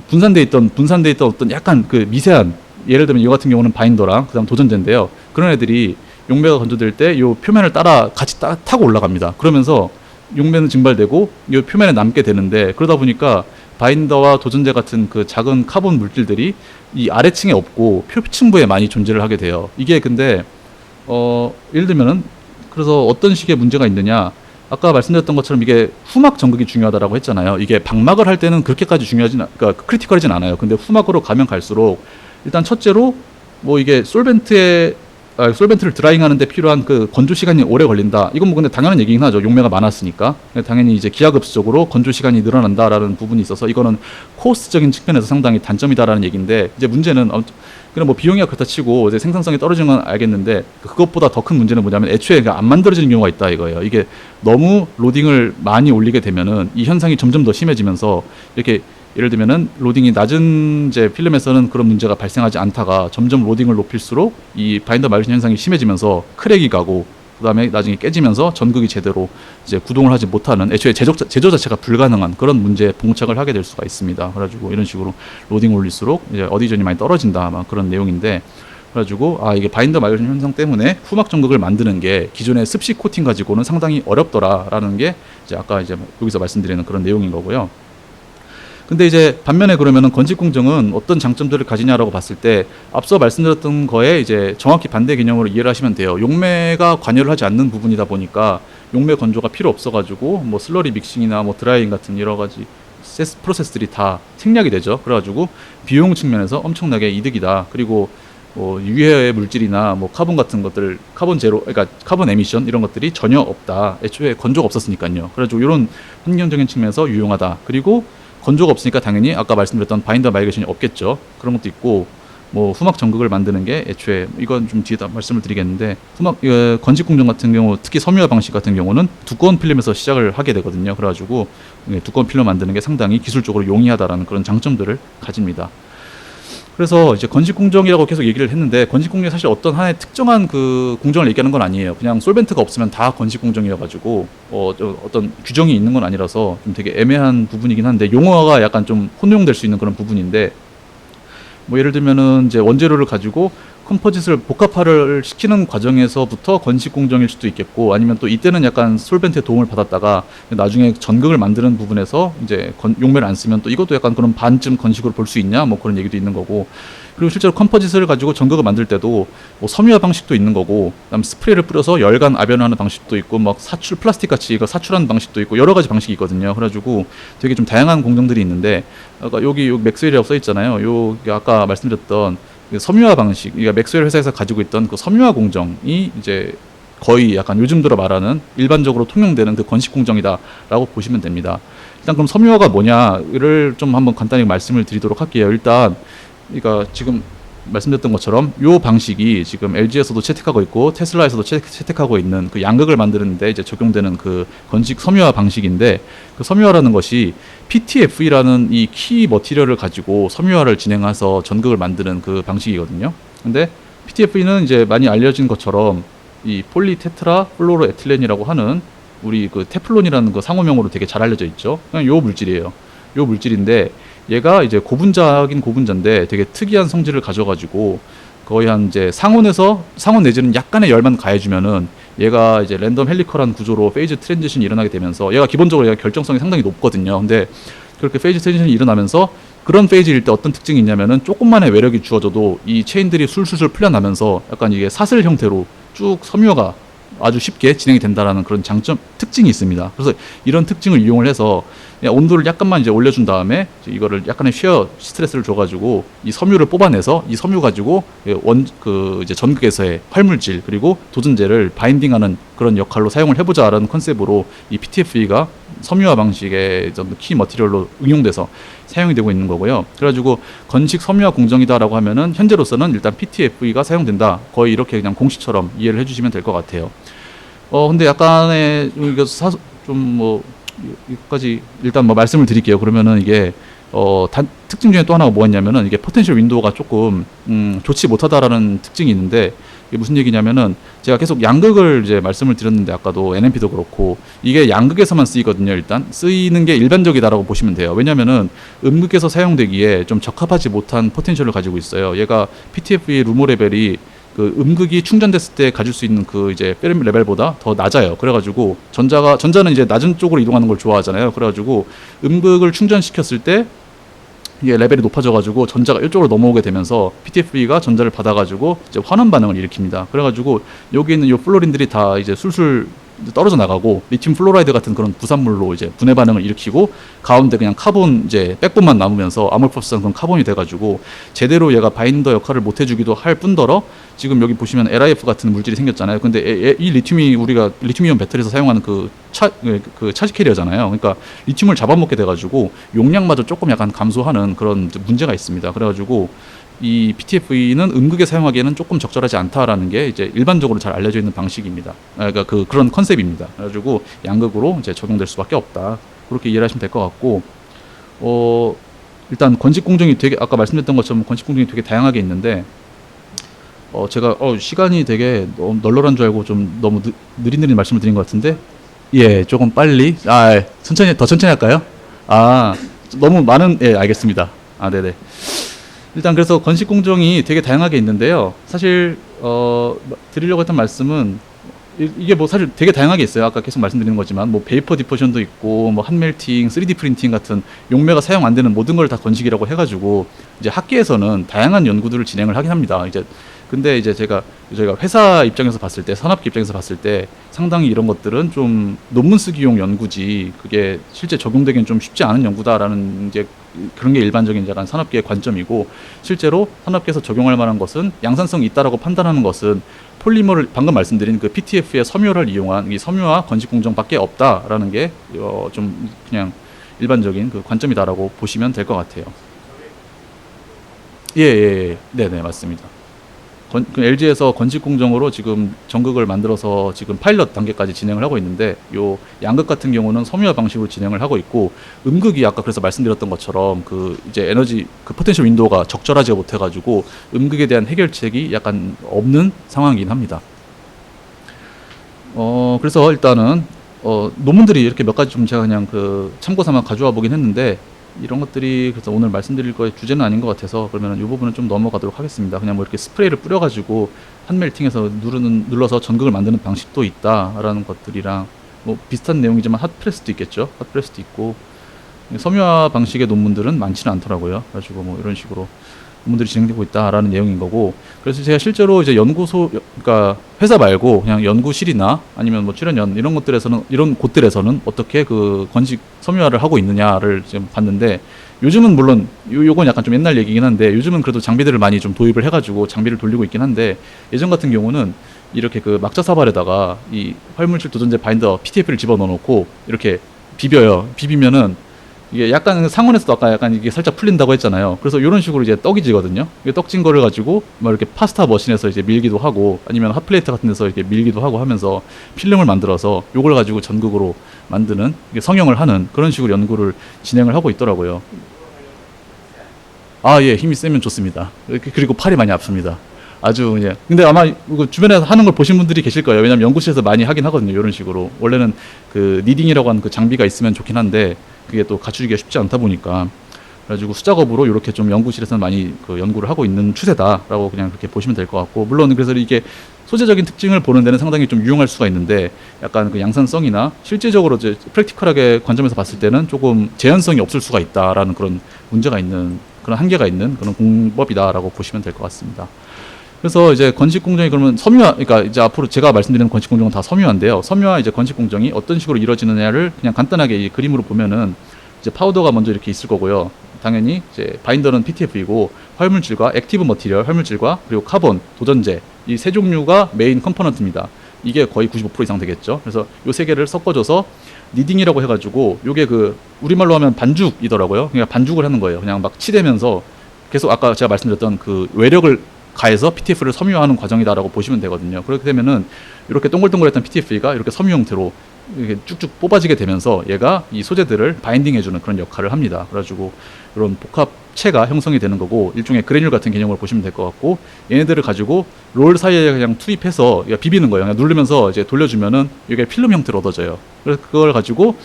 분산돼 있던 어떤 약간 그 미세한, 예를 들면 이 같은 경우는 바인더랑 그다음 도전제인데요. 그런 애들이 용매가 건조될 때 요 표면을 따라 같이 타고 올라갑니다. 그러면서 용매는 증발되고 요 표면에 남게 되는데, 그러다 보니까 바인더와 도전제 같은 그 작은 카본 물질들이 이 아래층에 없고 표층부에 많이 존재를 하게 돼요. 이게 근데 예를 들면은, 그래서 어떤 식의 문제가 있느냐, 아까 말씀드렸던 것처럼 이게 후막 전극이 중요하다라고 했잖아요. 이게 방막을 할 때는 그렇게까지 그러니까 크리티컬이진 않아요. 근데 후막으로 가면 갈수록 일단 첫째로 뭐 이게 솔벤트를 드라잉하는데 필요한 그 건조 시간이 오래 걸린다. 이건 뭐 근데 당연한 얘기긴 하죠. 용매가 많았으니까. 당연히 이제 기하급수적으로 건조 시간이 늘어난다라는 부분이 있어서 이거는 코스트적인 측면에서 상당히 단점이다라는 얘기인데, 이제 문제는 그냥 뭐 비용이 그렇다 치고 이제 생산성이 떨어지는 건 알겠는데, 그것보다 더 큰 문제는 뭐냐면 애초에 안 만들어지는 경우가 있다 이거예요. 이게 너무 로딩을 많이 올리게 되면은 이 현상이 점점 더 심해지면서, 이렇게 예를 들면은 로딩이 낮은 이제 필름에서는 그런 문제가 발생하지 않다가 점점 로딩을 높일수록 이 바인더 마이그레이션 현상이 심해지면서 크랙이 가고, 그다음에 나중에 깨지면서 전극이 제대로 이제 구동을 하지 못하는, 애초에 제조 자체가 불가능한 그런 문제에 봉착을 하게 될 수가 있습니다. 그래가지고 이런 식으로 로딩 올릴수록 이제 어디전이 많이 떨어진다, 막 그런 내용인데, 그래가지고 이게 바인더 마이그레이션 현상 때문에 후막 전극을 만드는 게 기존의 습식 코팅 가지고는 상당히 어렵더라라는 게 이제 아까 이제 여기서 말씀드리는 그런 내용인 거고요. 근데 이제 반면에 그러면은 건식 공정은 어떤 장점들을 가지냐라고 봤을 때, 앞서 말씀드렸던 거에 이제 정확히 반대 개념으로 이해를 하시면 돼요. 용매가 관여를 하지 않는 부분이다 보니까 용매 건조가 필요 없어가지고 뭐 슬러리 믹싱이나 뭐 드라이잉 같은 여러 가지 프로세스들이 다 생략이 되죠. 그래가지고 비용 측면에서 엄청나게 이득이다. 그리고 뭐 유해 물질이나 뭐 카본 같은 것들, 카본 제로, 그러니까 카본 에미션 이런 것들이 전혀 없다. 애초에 건조가 없었으니까요. 그래가지고 이런 환경적인 측면에서 유용하다. 그리고 건조가 없으니까 당연히 아까 말씀드렸던 바인더 마이그레이션이 없겠죠. 그런 것도 있고, 뭐 후막 전극을 만드는 게 애초에, 이건 좀 뒤에다 말씀을 드리겠는데, 건식 공정 같은 경우, 특히 섬유화 방식 같은 경우는 두꺼운 필름에서 시작을 하게 되거든요. 그래가지고 두꺼운 필름 만드는 게 상당히 기술적으로 용이하다라는 그런 장점들을 가집니다. 그래서 이제 건식 공정이라고 계속 얘기를 했는데, 건식 공정이 사실 어떤 하나의 특정한 그 공정을 얘기하는 건 아니에요. 그냥 솔벤트가 없으면 다 건식 공정이어가지고 어떤 규정이 있는 건 아니라서 좀 되게 애매한 부분이긴 한데, 용어가 약간 좀 혼용될 수 있는 그런 부분인데, 뭐 예를 들면은 이제 원재료를 가지고 컴포짓을 복합화를 시키는 과정에서부터 건식 공정일 수도 있겠고, 아니면 또 이때는 약간 솔벤트의 도움을 받았다가 나중에 전극을 만드는 부분에서 이제 용매를 안 쓰면 또 이것도 약간 그런 반쯤 건식으로 볼 수 있냐, 뭐 그런 얘기도 있는 거고, 그리고 실제로 컴포짓을 가지고 전극을 만들 때도 뭐 섬유화 방식도 있는 거고, 그다음 스프레이를 뿌려서 열간 압연하는 방식도 있고, 막 사출 플라스틱 같이 이거 사출하는 방식도 있고, 여러 가지 방식이 있거든요. 그래가지고 되게 좀 다양한 공정들이 있는데, 아까 여기 맥스웰이라고 써 있잖아요. 요 아까 말씀드렸던 그 섬유화 방식, 그러니까 맥스웰 회사에서 가지고 있던 그 섬유화 공정이 이제 거의 약간 요즘 들어 말하는 일반적으로 통용되는 그 건식 공정이다라고 보시면 됩니다. 일단 그럼 섬유화가 뭐냐를 좀 한번 간단히 말씀을 드리도록 할게요. 일단 그러니까 지금 말씀드렸던 것처럼 요 방식이 지금 LG에서도 채택하고 있고 테슬라에서도 채택하고 있는 그 양극을 만드는데 이제 적용되는 그 건식 섬유화 방식인데, 그 섬유화라는 것이 PTFE라는 이 키 머티리얼을 가지고 섬유화를 진행해서 전극을 만드는 그 방식이거든요. 근데 PTFE는 이제 많이 알려진 것처럼 이 폴리테트라 플로로에틸렌이라고 하는 우리 그 테플론이라는 그 상호명으로 되게 잘 알려져 있죠. 그냥 요 물질이에요. 요 물질인데 얘가 이제 고분자긴 고분자인데 되게 특이한 성질을 가져가지고 거의 한 이제 상온 내지는 약간의 열만 가해주면은 얘가 이제 랜덤 헬리컬한 구조로 페이즈 트랜지션이 일어나게 되면서 얘가 기본적으로 얘가 결정성이 상당히 높거든요. 근데 그렇게 페이즈 트랜지션이 일어나면서 그런 페이지일 때 어떤 특징이 있냐면은 조금만의 외력이 주어져도 이 체인들이 술술술 풀려나면서 약간 이게 사슬 형태로 쭉 섬유화가 아주 쉽게 진행이 된다라는 그런 특징이 있습니다. 그래서 이런 특징을 이용을 해서 그냥 온도를 약간만 이제 올려준 다음에 이거를 약간의 쉐어 스트레스를 줘가지고 이 섬유를 뽑아내서 이 섬유 가지고 이제 전극에서의 활물질 그리고 도전제를 바인딩하는 그런 역할로 사용을 해보자라는 컨셉으로 이 PTFE가 섬유화 방식의 키 머티리얼로 응용돼서 사용이 되고 있는 거고요. 그래가지고 건식 섬유화 공정이다라고 하면은 현재로서는 일단 PTFE가 사용된다. 거의 이렇게 그냥 공식처럼 이해를 해주시면 될 것 같아요. 근데 약간의 여기까지 일단 뭐 말씀을 드릴게요. 그러면은 이게 특징 중에 또 하나가 뭐였냐면은 이게 포텐셜 윈도우가 조금 좋지 못하다라는 특징이 있는데, 이게 무슨 얘기냐면은 제가 계속 양극을 이제 말씀을 드렸는데 아까도 NMP도 그렇고 이게 양극에서만 쓰이거든요. 일단 쓰이는 게 일반적이다라고 보시면 돼요. 왜냐면은 음극에서 사용되기에 좀 적합하지 못한 포텐셜을 가지고 있어요. 얘가 PTFE 루모 레벨이 그 음극이 충전됐을 때 가질 수 있는 그 이제 페르미 레벨보다 더 낮아요. 그래가지고 전자는 이제 낮은 쪽으로 이동하는 걸 좋아하잖아요. 그래가지고 음극을 충전시켰을 때 이게 레벨이 높아져가지고 전자가 이쪽으로 넘어오게 되면서 PTFE가 전자를 받아가지고 이제 환원 반응을 일으킵니다. 그래가지고 여기 있는 이 플로린들이 다 이제 술술 떨어져 나가고 리튬 플로라이드 같은 그런 부산물로 이제 분해 반응을 일으키고 가운데 그냥 카본 이제 백본만 남으면서 아몰퍼스한 그런 카본이 돼가지고 제대로 얘가 바인더 역할을 못 해주기도 할 뿐더러 지금 여기 보시면 LIF 같은 물질이 생겼잖아요. 근데 이 리튬이 우리가 리튬이온 배터리에서 사용하는 그 차지 캐리어잖아요. 그러니까 리튬을 잡아먹게 돼가지고 용량마저 조금 약간 감소하는 그런 문제가 있습니다. 그래가지고 이 PTFE는 음극에 사용하기에는 조금 적절하지 않다라는 게 이제 일반적으로 잘 알려져 있는 방식입니다. 그러니까 그런 컨셉입니다. 그래가지고 양극으로 이제 적용될 수밖에 없다. 그렇게 이해를 하시면 될 것 같고, 일단 건식 공정이 되게 아까 말씀드렸던 것처럼 건식 공정이 되게 다양하게 있는데, 제가 시간이 되게 널널한 줄 알고 좀 너무 느릿느릿 말씀을 드린 것 같은데, 예, 조금 빨리, 더 천천히 할까요? 너무 많은, 예, 알겠습니다. 네네. 일단 그래서 건식 공정이 되게 다양하게 있는데요. 사실 드리려고 했던 말씀은 이게 뭐 사실 되게 다양하게 있어요. 아까 계속 말씀드리는 거지만 뭐 베이퍼 디포션도 있고 뭐 핫멜팅, 3D 프린팅 같은 용매가 사용 안 되는 모든 걸 다 건식이라고 해가지고 이제 학계에서는 다양한 연구들을 진행을 하긴 합니다. 근데 이제 저희가 회사 입장에서 봤을 때, 산업계 입장에서 봤을 때 상당히 이런 것들은 좀 논문 쓰기용 연구지 그게 실제 적용되기는 좀 쉽지 않은 연구다라는 이제 그런 게 일반적인 약간 산업계의 관점이고, 실제로 산업계에서 적용할 만한 것은 양산성이 있다라고 판단하는 것은 폴리머를 방금 말씀드린 그 PTF의 섬유를 이용한 이 섬유화 건식 공정밖에 없다라는 게 좀 그냥 일반적인 그 관점이다라고 보시면 될 것 같아요. 예, 네네 맞습니다. LG에서 건식 공정으로 지금 전극을 만들어서 지금 파일럿 단계까지 진행을 하고 있는데, 요 양극 같은 경우는 섬유화 방식으로 진행을 하고 있고, 음극이 아까 그래서 말씀드렸던 것처럼 그 이제 에너지 그 포텐셜 윈도우가 적절하지 못해가지고 음극에 대한 해결책이 약간 없는 상황이긴 합니다. 그래서 일단은 논문들이 이렇게 몇 가지 좀 제가 그냥 그 참고 삼아 가져와 보긴 했는데, 이런 것들이 그래서 오늘 말씀드릴 거의 주제는 아닌 것 같아서 그러면 이 부분은 좀 넘어가도록 하겠습니다. 그냥 뭐 이렇게 스프레이를 뿌려가지고 핫멜팅해서 눌러서 전극을 만드는 방식도 있다라는 것들이랑 뭐 비슷한 내용이지만 핫프레스도 있겠죠. 핫프레스도 있고 섬유화 방식의 논문들은 많지는 않더라고요. 그래가지고 뭐 이런 식으로 논문들이 진행되고 있다라는 내용인 거고, 그래서 제가 실제로 이제 그러니까 회사 말고 그냥 연구실이나 아니면 뭐 출연연 이런 곳들에서는 어떻게 그 건식 섬유화를 하고 있느냐를 지금 봤는데, 요즘은 물론 요건 약간 좀 옛날 얘기긴 한데 요즘은 그래도 장비들을 많이 좀 도입을 해가지고 장비를 돌리고 있긴 한데, 예전 같은 경우는 이렇게 그 막자사발에다가 이 활물질 도전제 바인더 PTF를 집어넣어 놓고 이렇게 비벼요. 비비면은 이게 약간 상온에서도 아까 약간 이게 살짝 풀린다고 했잖아요. 그래서 이런 식으로 이제 떡이 지거든요. 이게 떡진 거를 가지고 막 이렇게 파스타 머신에서 이제 밀기도 하고 아니면 핫플레이트 같은 데서 이렇게 밀기도 하고 하면서 필름을 만들어서 요걸 가지고 전극으로 만드는 이게 성형을 하는 그런 식으로 연구를 진행을 하고 있더라고요. 아, 예, 힘이 세면 좋습니다. 그리고 팔이 많이 아픕니다. 아주, 예. 근데 아마 이거 주변에서 하는 걸 보신 분들이 계실 거예요. 왜냐면 연구실에서 많이 하긴 하거든요. 이런 식으로. 원래는 그 니딩이라고 하는 그 장비가 있으면 좋긴 한데 그게 또 갖추기가 쉽지 않다 보니까 그래가지고 수작업으로 이렇게 좀 연구실에서는 많이 그 연구를 하고 있는 추세다라고 그냥 그렇게 보시면 될 것 같고, 물론 그래서 이게 소재적인 특징을 보는 데는 상당히 좀 유용할 수가 있는데 약간 그 양산성이나 실제적으로 이제 프랙티컬하게 관점에서 봤을 때는 조금 제한성이 없을 수가 있다라는 그런 문제가 있는 그런 한계가 있는 그런 공법이다라고 보시면 될 것 같습니다. 그래서 이제 건식 공정이 그러면 섬유화, 그러니까 이제 앞으로 제가 말씀드리는 건식 공정은 다 섬유화인데요. 섬유화 이제 건식 공정이 어떤 식으로 이루어지느냐를 그냥 간단하게 이 그림으로 보면은 이제 파우더가 먼저 이렇게 있을 거고요. 당연히 이제 바인더는 PTF이고 활물질과 액티브 머티리얼, 활물질과 그리고 카본, 도전제 이 세 종류가 메인 컴포넌트입니다. 이게 거의 95% 이상 되겠죠. 그래서 요 세 개를 섞어줘서 니딩이라고 해가지고 요게 그 우리말로 하면 반죽이더라고요. 그냥 반죽을 하는 거예요. 그냥 막 치대면서 계속 아까 제가 말씀드렸던 그 외력을 가해서 PTF를 섬유화하는 과정이다라고 보시면 되거든요. 그렇게 되면은 이렇게 동글동글했던 PTF가 이렇게 섬유 형태로 이렇게 쭉쭉 뽑아지게 되면서 얘가 이 소재들을 바인딩해주는 그런 역할을 합니다. 그래가지고 이런 복합체가 형성이 되는 거고 일종의 그래뉼 같은 개념으로 보시면 될 것 같고, 얘네들을 가지고 롤 사이에 그냥 투입해서 비비는 거예요. 그냥 누르면서 이제 돌려주면은 이게 필름 형태로 얻어져요. 그래서 그걸 가지고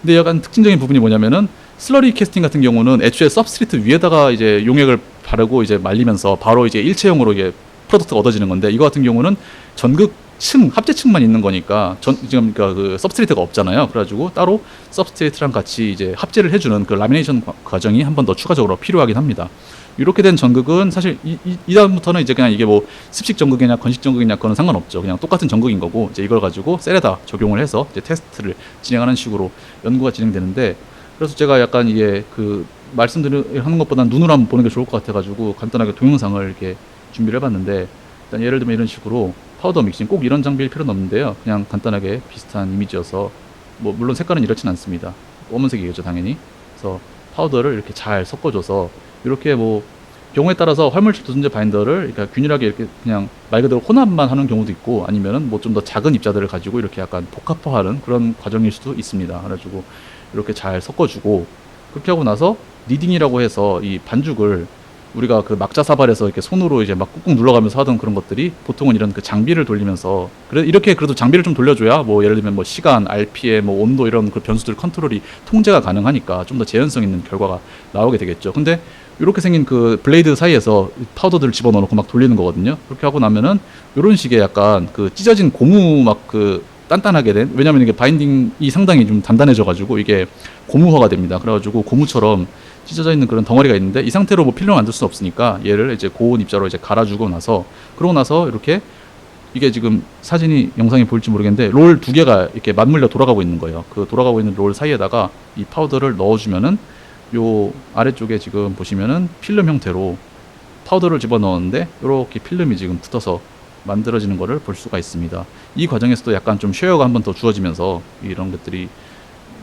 근데 약간 특징적인 부분이 뭐냐면은 슬러리 캐스팅 같은 경우는 애초에 서브스트레이트 위에다가 이제 용액을 바르고 이제 말리면서 바로 이제 일체형으로 이게 프로덕트가 얻어지는 건데, 이거 같은 경우는 전극층, 합재층만 있는 거니까 지금 그러니까 그 서브스트레이트가 없잖아요. 그래가지고 따로 서브스트레이트랑 같이 이제 합재를 해주는 그 라미네이션 과정이 한 번 더 추가적으로 필요하긴 합니다. 이렇게 된 전극은 사실 이 다음부터는 이제 그냥 이게 뭐 습식 전극이냐 건식 전극이냐 그거는 상관없죠. 그냥 똑같은 전극인 거고 이제 이걸 가지고 셀에다 적용을 해서 이제 테스트를 진행하는 식으로 연구가 진행되는데, 그래서 제가 약간 이게 그 말씀드리는 것보다 눈으로 한번 보는 게 좋을 것 같아가지고 간단하게 동영상을 이렇게 준비를 해봤는데, 일단 예를 들면 이런 식으로 파우더 믹싱, 꼭 이런 장비일 필요는 없는데요. 그냥 간단하게 비슷한 이미지여서 뭐 물론 색깔은 이렇진 않습니다. 검은색이겠죠 당연히. 그래서 파우더를 이렇게 잘 섞어줘서 이렇게 뭐 경우에 따라서 활물질 도전제 바인더를 그러니까 균일하게 이렇게 그냥 말 그대로 혼합만 하는 경우도 있고, 아니면은 뭐 좀 더 작은 입자들을 가지고 이렇게 약간 복합화하는 그런 과정일 수도 있습니다. 그래가지고 이렇게 잘 섞어주고, 그렇게 하고 나서 니딩이라고 해서 이 반죽을 우리가 그 막자사발에서 이렇게 손으로 이제 막 꾹꾹 눌러가면서 하던 그런 것들이 보통은 이런 그 장비를 돌리면서 이렇게 그래도 장비를 좀 돌려줘야 뭐 예를 들면 뭐 시간, RPM, 뭐 온도 이런 그 변수들 컨트롤이 통제가 가능하니까 좀 더 재현성 있는 결과가 나오게 되겠죠. 근데 이렇게 생긴 그 블레이드 사이에서 파우더들을 집어넣고 막 돌리는 거거든요. 그렇게 하고 나면은 이런 식의 약간 그 찢어진 고무 막 그 단단하게 된, 왜냐면 이게 바인딩이 상당히 좀 단단해져가지고 이게 고무화가 됩니다. 그래가지고 고무처럼 찢어져 있는 그런 덩어리가 있는데 이 상태로 뭐 필름을 만들 수는 없으니까 얘를 이제 고온 입자로 이제 갈아주고 나서, 그러고 나서 이렇게 이게 지금 사진이 영상이 보일지 모르겠는데 롤 두 개가 이렇게 맞물려 돌아가고 있는 거예요. 그 돌아가고 있는 롤 사이에다가 이 파우더를 넣어주면은 요 아래쪽에 지금 보시면은 필름 형태로 파우더를 집어넣었는데 이렇게 필름이 지금 붙어서 만들어지는 것을 볼 수가 있습니다. 이 과정에서도 약간 좀 쉐어가 한 번 더 주어지면서 이런 것들이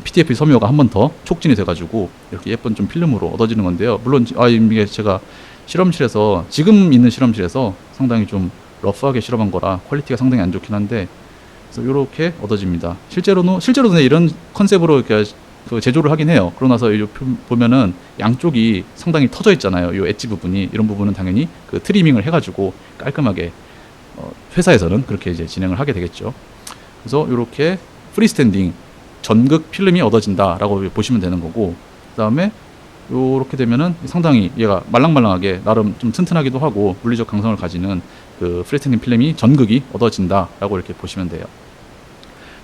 PTF 섬유가 한 번 더 촉진이 돼가지고 이렇게 예쁜 좀 필름으로 얻어지는 건데요. 물론 이게 제가 실험실에서 지금 있는 실험실에서 상당히 좀 러프하게 실험한 거라 퀄리티가 상당히 안 좋긴 한데, 그래서 이렇게 얻어집니다. 실제로는 이런 컨셉으로 이렇게 그 제조를 하긴 해요. 그러고 나서 이 보면은 양쪽이 상당히 터져 있잖아요. 이 엣지 부분이, 이런 부분은 당연히 그 트리밍을 해가지고 깔끔하게 회사에서는 그렇게 이제 진행을 하게 되겠죠. 그래서 이렇게 프리스탠딩 전극 필름이 얻어진다라고 보시면 되는 거고, 그 다음에 이렇게 되면은 상당히 얘가 말랑말랑하게 나름 좀 튼튼하기도 하고 물리적 강성을 가지는 그 프리스탠딩 필름이 전극이 얻어진다라고 이렇게 보시면 돼요.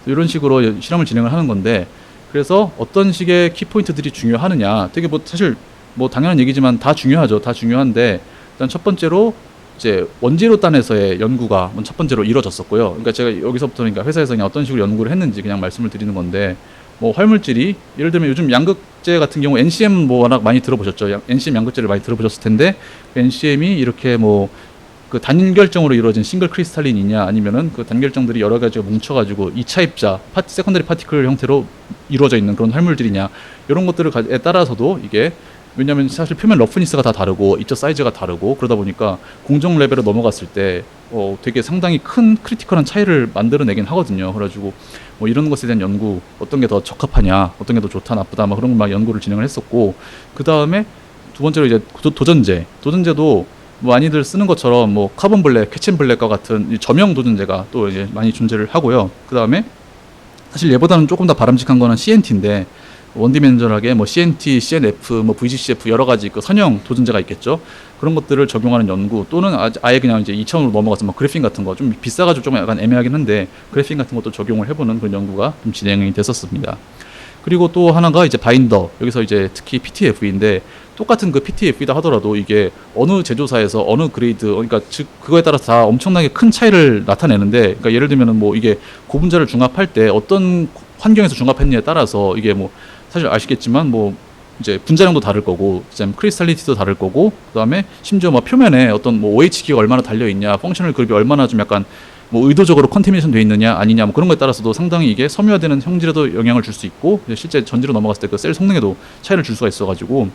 이런 식으로 실험을 진행을 하는 건데, 그래서 어떤 식의 키포인트들이 중요하느냐, 되게 뭐 사실 뭐 당연한 얘기지만 다 중요하죠. 다 중요한데 일단 첫 번째로 이제 원재료 단에서의 연구가 첫 번째로 이루어졌었고요. 그러니까 제가 여기서부터 그러니까 회사에서 그냥 어떤 식으로 연구를 했는지 그냥 말씀을 드리는 건데, 뭐 활물질이 예를 들면 요즘 양극재 같은 경우 NCM 뭐 워낙 많이 들어보셨죠. NCM 양극재를 많이 들어보셨을 텐데 NCM이 이렇게 뭐 그 단결정으로 이루어진 싱글 크리스탈린이냐 아니면은 그 단결정들이 여러 가지가 뭉쳐가지고 2차 입자, 세컨더리 파티클 형태로 이루어져 있는 그런 활물들이냐 이런 것들에 따라서도 이게 왜냐하면 사실 표면 러프니스가 다 다르고 입자 사이즈가 다르고 그러다 보니까 공정 레벨을 넘어갔을 때 되게 상당히 큰 크리티컬한 차이를 만들어내긴 하거든요. 그래가지고 뭐 이런 것에 대한 연구 어떤 게 더 적합하냐 어떤 게 더 좋다 나쁘다 막 그런 걸 막 연구를 진행을 했었고 그 다음에 두 번째로 이제 도전제도 뭐 많이들 쓰는 것처럼 뭐 카본 블랙, 캐친 블랙과 같은 저명 도전제가 또 이제 많이 존재를 하고요. 그 다음에 사실 얘보다는 조금 더 바람직한 거는 CNT인데 원디멘전하게 뭐 CNT, CNF, 뭐 VGCF 여러 가지 그 선형 도전제가 있겠죠. 그런 것들을 적용하는 연구 또는 아예 그냥 이제 2차원으로 넘어가서 뭐 그래핀 같은 거 좀 비싸가지고 좀 약간 애매하긴 한데 그래핀 같은 것도 적용을 해보는 그런 연구가 좀 진행이 됐었습니다. 그리고 또 하나가 이제 바인더 여기서 이제 특히 PTFE인데 똑같은 그 PTFE다 하더라도 이게 어느 제조사에서 어느 그레이드 그러니까 즉 그거에 따라서 다 엄청나게 큰 차이를 나타내는데 그러니까 예를 들면은 뭐 이게 고분자를 중합할 때 어떤 환경에서 중합했느냐에 따라서 이게 뭐 사실 아시겠지만 뭐 이제 분자량도 다를 거고 크리스탈리티도 다를 거고 그다음에 심지어 뭐 표면에 어떤 뭐 OH기가 얼마나 달려 있냐 펑셔널 그룹이 얼마나 좀 약간 뭐 의도적으로 컨테미네이션 돼 있느냐 아니냐 뭐 그런 거에 따라서도 상당히 이게 섬유화되는 형질에도 영향을 줄 수 있고 실제 전지로 넘어갔을 때 그 셀 성능에도 차이를 줄 수가 있어가지고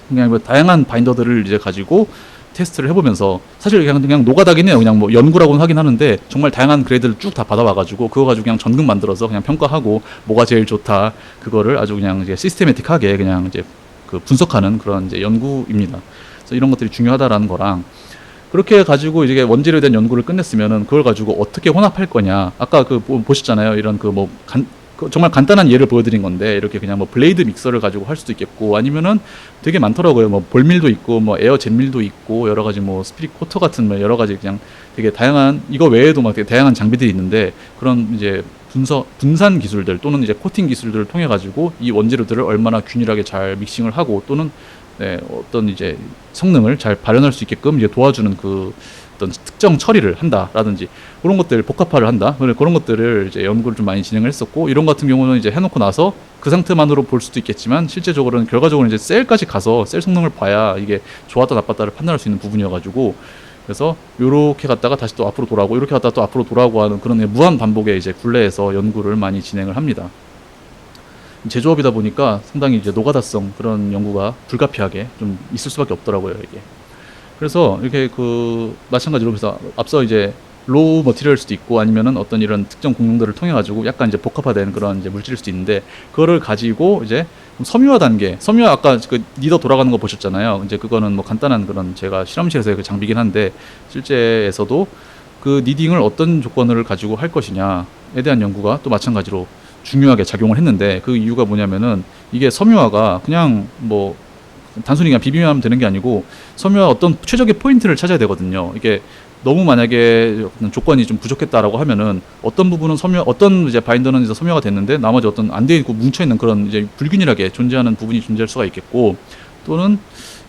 그냥 뭐 다양한 바인더들을 이제 가지고 테스트를 해보면서 사실 그냥 노가다긴 해요. 그냥 뭐 연구라고는 하긴 하는데 정말 다양한 그레이드를 쭉 다 받아와가지고 그거 가지고 그냥 전극 만들어서 그냥 평가하고 뭐가 제일 좋다 그거를 아주 그냥 이제 시스테매틱하게 그냥 이제 그 분석하는 그런 이제 연구입니다. 그래서 이런 것들이 중요하다라는 거랑 그렇게 가지고 이제 원재료에 대한 연구를 끝냈으면은 그걸 가지고 어떻게 혼합할 거냐. 아까 그 보셨잖아요. 이런 그 뭐 정말 간단한 예를 보여드린 건데 이렇게 그냥 뭐 블레이드 믹서를 가지고 할 수도 있겠고 아니면은 되게 많더라고요. 뭐 볼밀도 있고 뭐 에어 젯밀도 있고 여러 가지 뭐 스피릿 코터 같은 뭐 여러 가지 그냥 되게 다양한 이거 외에도 막 되게 다양한 장비들이 있는데 그런 이제 분산 기술들 또는 이제 코팅 기술들을 통해 가지고 이 원재료들을 얼마나 균일하게 잘 믹싱을 하고 또는 네, 어떤 이제 성능을 잘 발현할 수 있게끔 이제 도와주는 그 어떤 특정 처리를 한다라든지 그런 것들 복합화를 한다 그런 것들을 이제 연구를 좀 많이 진행을 했었고 이런 같은 경우는 이제 해놓고 나서 그 상태만으로 볼 수도 있겠지만 실제적으로는 결과적으로 이제 셀까지 가서 셀 성능을 봐야 이게 좋았다 나빴다를 판단할 수 있는 부분이어가지고 그래서 요렇게 갔다가 다시 또 앞으로 돌아오고 이렇게 갔다가 또 앞으로 돌아오고 하는 그런 무한 반복의 이제 굴레에서 연구를 많이 진행을 합니다. 제조업이다 보니까 상당히 이제 노가다성 그런 연구가 불가피하게 좀 있을 수밖에 없더라고요 이게. 그래서 이렇게 그 마찬가지로 그래서 앞서 이제 로우 머티리얼일 수도 있고 아니면은 어떤 이런 특정 공용들을 통해 가지고 약간 이제 복합화된 그런 이제 물질일 수도 있는데 그거를 가지고 이제 섬유화 단계, 섬유화 아까 그 니더 돌아가는 거 보셨잖아요. 이제 그거는 뭐 간단한 그런 제가 실험실에서의 그 장비긴 한데 실제에서도 그 니딩을 어떤 조건을 가지고 할 것이냐에 대한 연구가 또 마찬가지로 중요하게 작용을 했는데 그 이유가 뭐냐면은 이게 섬유화가 그냥 뭐 단순히 그냥 비비면 하면 되는 게 아니고 섬유화 어떤 최적의 포인트를 찾아야 되거든요. 이게 너무 만약에 조건이 좀 부족했다라고 하면은 어떤 부분은 어떤 이제 바인더는 이제 섬유화가 됐는데 나머지 어떤 안 돼 있고 뭉쳐 있는 그런 이제 불균일하게 존재하는 부분이 존재할 수가 있겠고 또는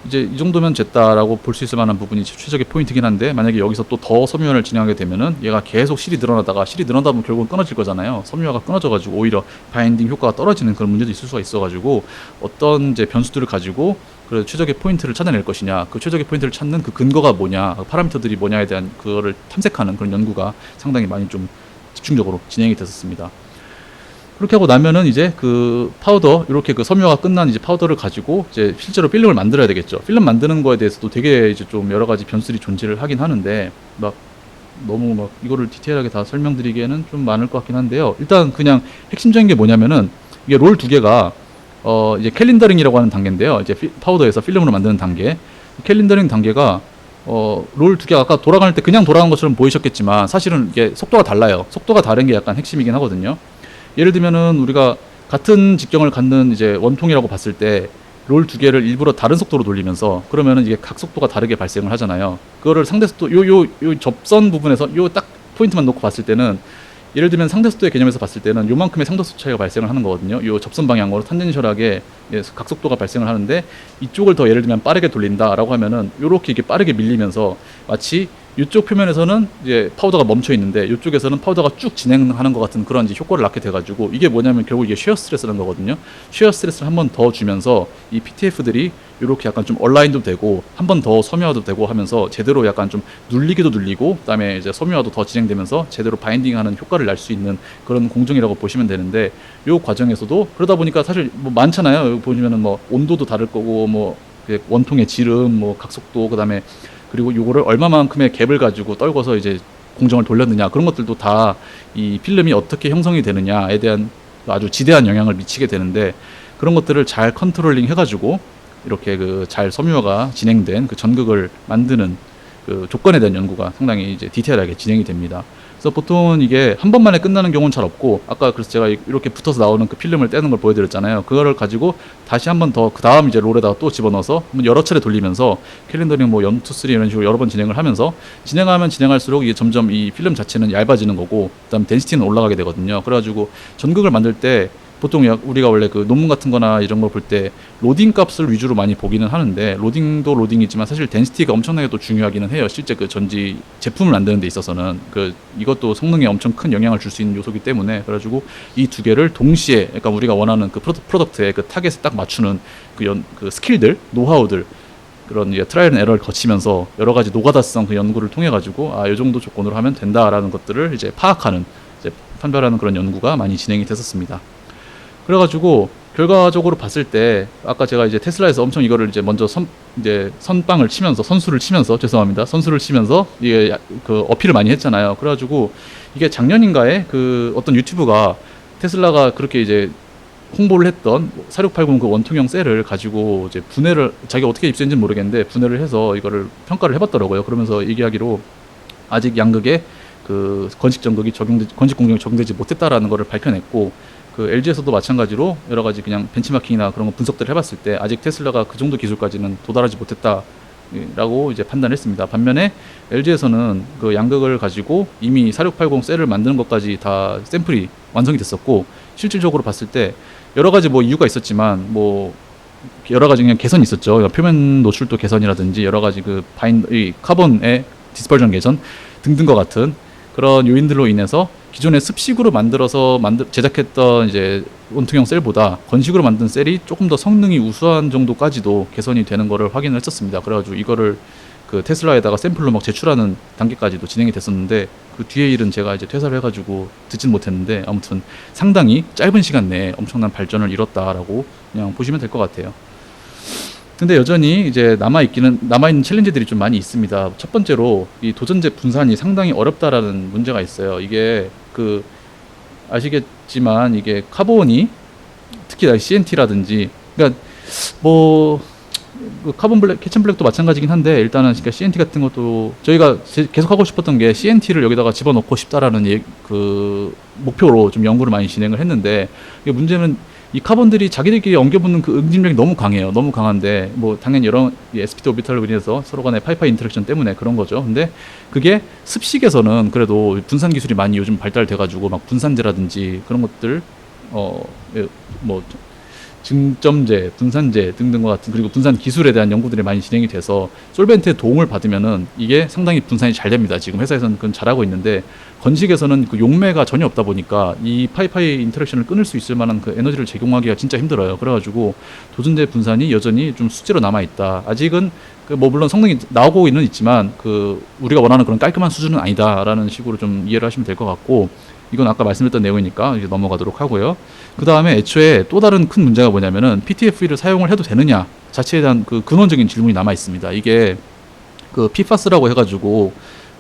이제 이 정도면 됐다라고 볼 수 있을 만한 부분이 최적의 포인트긴 한데 만약에 여기서 또 더 섬유화를 진행하게 되면은 얘가 계속 실이 늘어나다 보면 결국은 끊어질 거잖아요. 섬유화가 끊어져가지고 오히려 바인딩 효과가 떨어지는 그런 문제도 있을 수가 있어가지고 어떤 이제 변수들을 가지고 그 최적의 포인트를 찾아낼 것이냐, 그 최적의 포인트를 찾는 그 근거가 뭐냐, 그 파라미터들이 뭐냐에 대한 그거를 탐색하는 그런 연구가 상당히 많이 좀 집중적으로 진행이 됐었습니다. 그렇게 하고 나면은 이제 그 파우더 이렇게 그 섬유화가 끝난 이제 파우더를 가지고 이제 실제로 필름을 만들어야 되겠죠. 필름 만드는 거에 대해서도 되게 이제 좀 여러 가지 변수들이 존재를 하긴 하는데 막 너무 막 이거를 디테일하게 다 설명드리기에는 좀 많을 것 같긴 한데요. 일단 그냥 핵심적인 게 뭐냐면은 이게 롤 두 개가 이제 캘린더링이라고 하는 단계인데요. 이제 파우더에서 필름으로 만드는 단계. 캘린더링 단계가 롤 두 개가 아까 돌아갈 때 그냥 돌아간 것처럼 보이셨겠지만 사실은 이게 속도가 달라요. 속도가 다른 게 약간 핵심이긴 하거든요. 예를 들면은 우리가 같은 직경을 갖는 이제 원통이라고 봤을 때 롤 두 개를 일부러 다른 속도로 돌리면서 그러면은 이게 각 속도가 다르게 발생을 하잖아요. 그거를 상대 속도 요 접선 부분에서 요 딱 포인트만 놓고 봤을 때는 예를 들면 상대 속도의 개념에서 봤을 때는 요만큼의 상대 속도 차이가 발생을 하는 거거든요. 요 접선 방향으로 탄젠셜하게 각 속도가 발생을 하는데 이쪽을 더 예를 들면 빠르게 돌린다라고 하면은 요렇게 이게 빠르게 밀리면서 마치 이쪽 표면에서는 이제 파우더가 멈춰 있는데 이쪽에서는 파우더가 쭉 진행하는 것 같은 그런 이제 효과를 낳게 돼가지고 이게 뭐냐면 결국 이게 shear 스트레스라는 거거든요. shear 스트레스를 한 번 더 주면서 이 PTF들이 이렇게 약간 좀 얼라인도 되고 한 번 더 섬유화도 되고 하면서 제대로 약간 좀 눌리기도 눌리고 그다음에 이제 섬유화도 더 진행되면서 제대로 바인딩하는 효과를 낼 수 있는 그런 공정이라고 보시면 되는데 이 과정에서도 그러다 보니까 사실 뭐 많잖아요. 여기 보시면은 뭐 온도도 다를 거고 뭐 원통의 지름, 뭐 각속도 그다음에 그리고 요거를 얼마만큼의 갭을 가지고 떨궈서 이제 공정을 돌렸느냐 그런 것들도 다 이 필름이 어떻게 형성이 되느냐에 대한 아주 지대한 영향을 미치게 되는데 그런 것들을 잘 컨트롤링 해가지고 이렇게 그 잘 섬유화가 진행된 그 전극을 만드는 그 조건에 대한 연구가 상당히 이제 디테일하게 진행이 됩니다. 그래서 보통 이게 한 번만에 끝나는 경우는 잘 없고 아까 그래서 제가 이렇게 붙어서 나오는 그 필름을 떼는 걸 보여드렸잖아요. 그거를 가지고 다시 한 번 더 그 다음 이제 롤에다가 또 집어넣어서 여러 차례 돌리면서 캘린더링 뭐 1, 2, 3 이런 식으로 여러 번 진행을 하면서 진행하면 진행할수록 이게 점점 이 필름 자체는 얇아지는 거고 그다음 덴시티는 올라가게 되거든요. 그래가지고 전극을 만들 때 보통 우리가 원래 그 논문 같은 거나 이런 걸 볼 때 로딩 값을 위주로 많이 보기는 하는데 로딩도 로딩이지만 사실 덴시티가 엄청나게 또 중요하기는 해요. 실제 그 전지 제품을 만드는 데 있어서는 이것도 성능에 엄청 큰 영향을 줄 수 있는 요소이기 때문에 그래가지고 이 두 개를 동시에 약간 우리가 원하는 그 프로덕트의 그 타겟에 딱 맞추는 그 스킬들, 노하우들 그런 이제 트라이얼 앤 에러를 거치면서 여러 가지 노가다성 그 연구를 통해 가지고 이 정도 조건으로 하면 된다라는 것들을 이제 파악하는 이제 판별하는 그런 연구가 많이 진행이 됐었습니다. 그래가지고 결과적으로 봤을 때 아까 제가 이제 테슬라에서 엄청 이거를 이제 먼저 선빵을 치면서 선수를 치면서 이게 그 어필을 많이 했잖아요. 그래가지고 이게 작년인가에 그 어떤 유튜브가 테슬라가 그렇게 이제 홍보를 했던 4680 그 원통형 셀을 가지고 이제 분해를 자기가 어떻게 입수했는지는 모르겠는데 분해를 해서 이거를 평가를 해봤더라고요. 그러면서 얘기하기로 아직 양극에 그 건식 공정이 적용되지 못했다라는 거를 밝혀냈고 그 LG에서도 마찬가지로 여러 가지 그냥 벤치마킹이나 그런 거 분석들을 해봤을 때 아직 테슬라가 그 정도 기술까지는 도달하지 못했다라고 이제 판단했습니다. 반면에 LG에서는 그 양극을 가지고 이미 4680 셀을 만드는 것까지 다 샘플이 완성이 됐었고 실질적으로 봤을 때 여러 가지 뭐 이유가 있었지만 뭐 여러 가지 그냥 개선이 있었죠. 표면 노출도 개선이라든지 여러 가지 이 카본의 디스퍼전 개선 등등과 같은 그런 요인들로 인해서 기존에 습식으로 제작했던 이제 원통형 셀보다 건식으로 만든 셀이 조금 더 성능이 우수한 정도까지도 개선이 되는 거를 확인을 했었습니다. 그래가지고 이거를 그 테슬라에다가 샘플로 막 제출하는 단계까지도 진행이 됐었는데 그 뒤에 일은 제가 이제 퇴사를 해가지고 듣진 못했는데 아무튼 상당히 짧은 시간 내에 엄청난 발전을 이뤘다라고 그냥 보시면 될 것 같아요. 근데 여전히 이제 남아있는 챌린지들이 좀 많이 있습니다. 첫 번째로 이 도전제 분산이 상당히 어렵다라는 문제가 있어요. 이게 아시겠지만 이게 카본이 특히 CNT라든지 그러니까 뭐 캐천 블랙도 마찬가지긴 한데 일단은 그러니까 CNT 같은 것도 저희가 계속 하고 싶었던 게 CNT를 여기다가 집어넣고 싶다라는 그 목표로 좀 연구를 많이 진행을 했는데 이게 문제는 이 카본들이 자기들끼리 엉겨붙는 그 응집력이 너무 강해요. 너무 강한데 뭐 당연히 여러 sp2 오비탈로 인해서 서로 간의 파이파이 인터랙션 때문에 그런 거죠. 근데 그게 습식에서는 그래도 분산 기술이 많이 요즘 발달돼 가지고 막 분산제라든지 그런 것들 뭐 증점제, 분산제 등등과 같은 그리고 분산 기술에 대한 연구들이 많이 진행이 돼서 솔벤트의 도움을 받으면은 이게 상당히 분산이 잘 됩니다. 지금 회사에서는 그건 잘하고 있는데 건식에서는 그 용매가 전혀 없다 보니까 이 파이파이 인터랙션을 끊을 수 있을 만한 그 에너지를 제공하기가 진짜 힘들어요. 그래가지고 도전제 분산이 여전히 좀 숙제로 남아 있다. 아직은 뭐 물론 성능이 나오고는 있지만 우리가 원하는 그런 깔끔한 수준은 아니다라는 식으로 좀 이해를 하시면 될 것 같고. 이건 아까 말씀드렸던 내용이니까 이제 넘어가도록 하고요. 그 다음에 애초에 또 다른 큰 문제가 뭐냐면은 PTFE를 사용을 해도 되느냐 자체에 대한 그 근원적인 질문이 남아 있습니다. 이게 그 PFAS라고 해가지고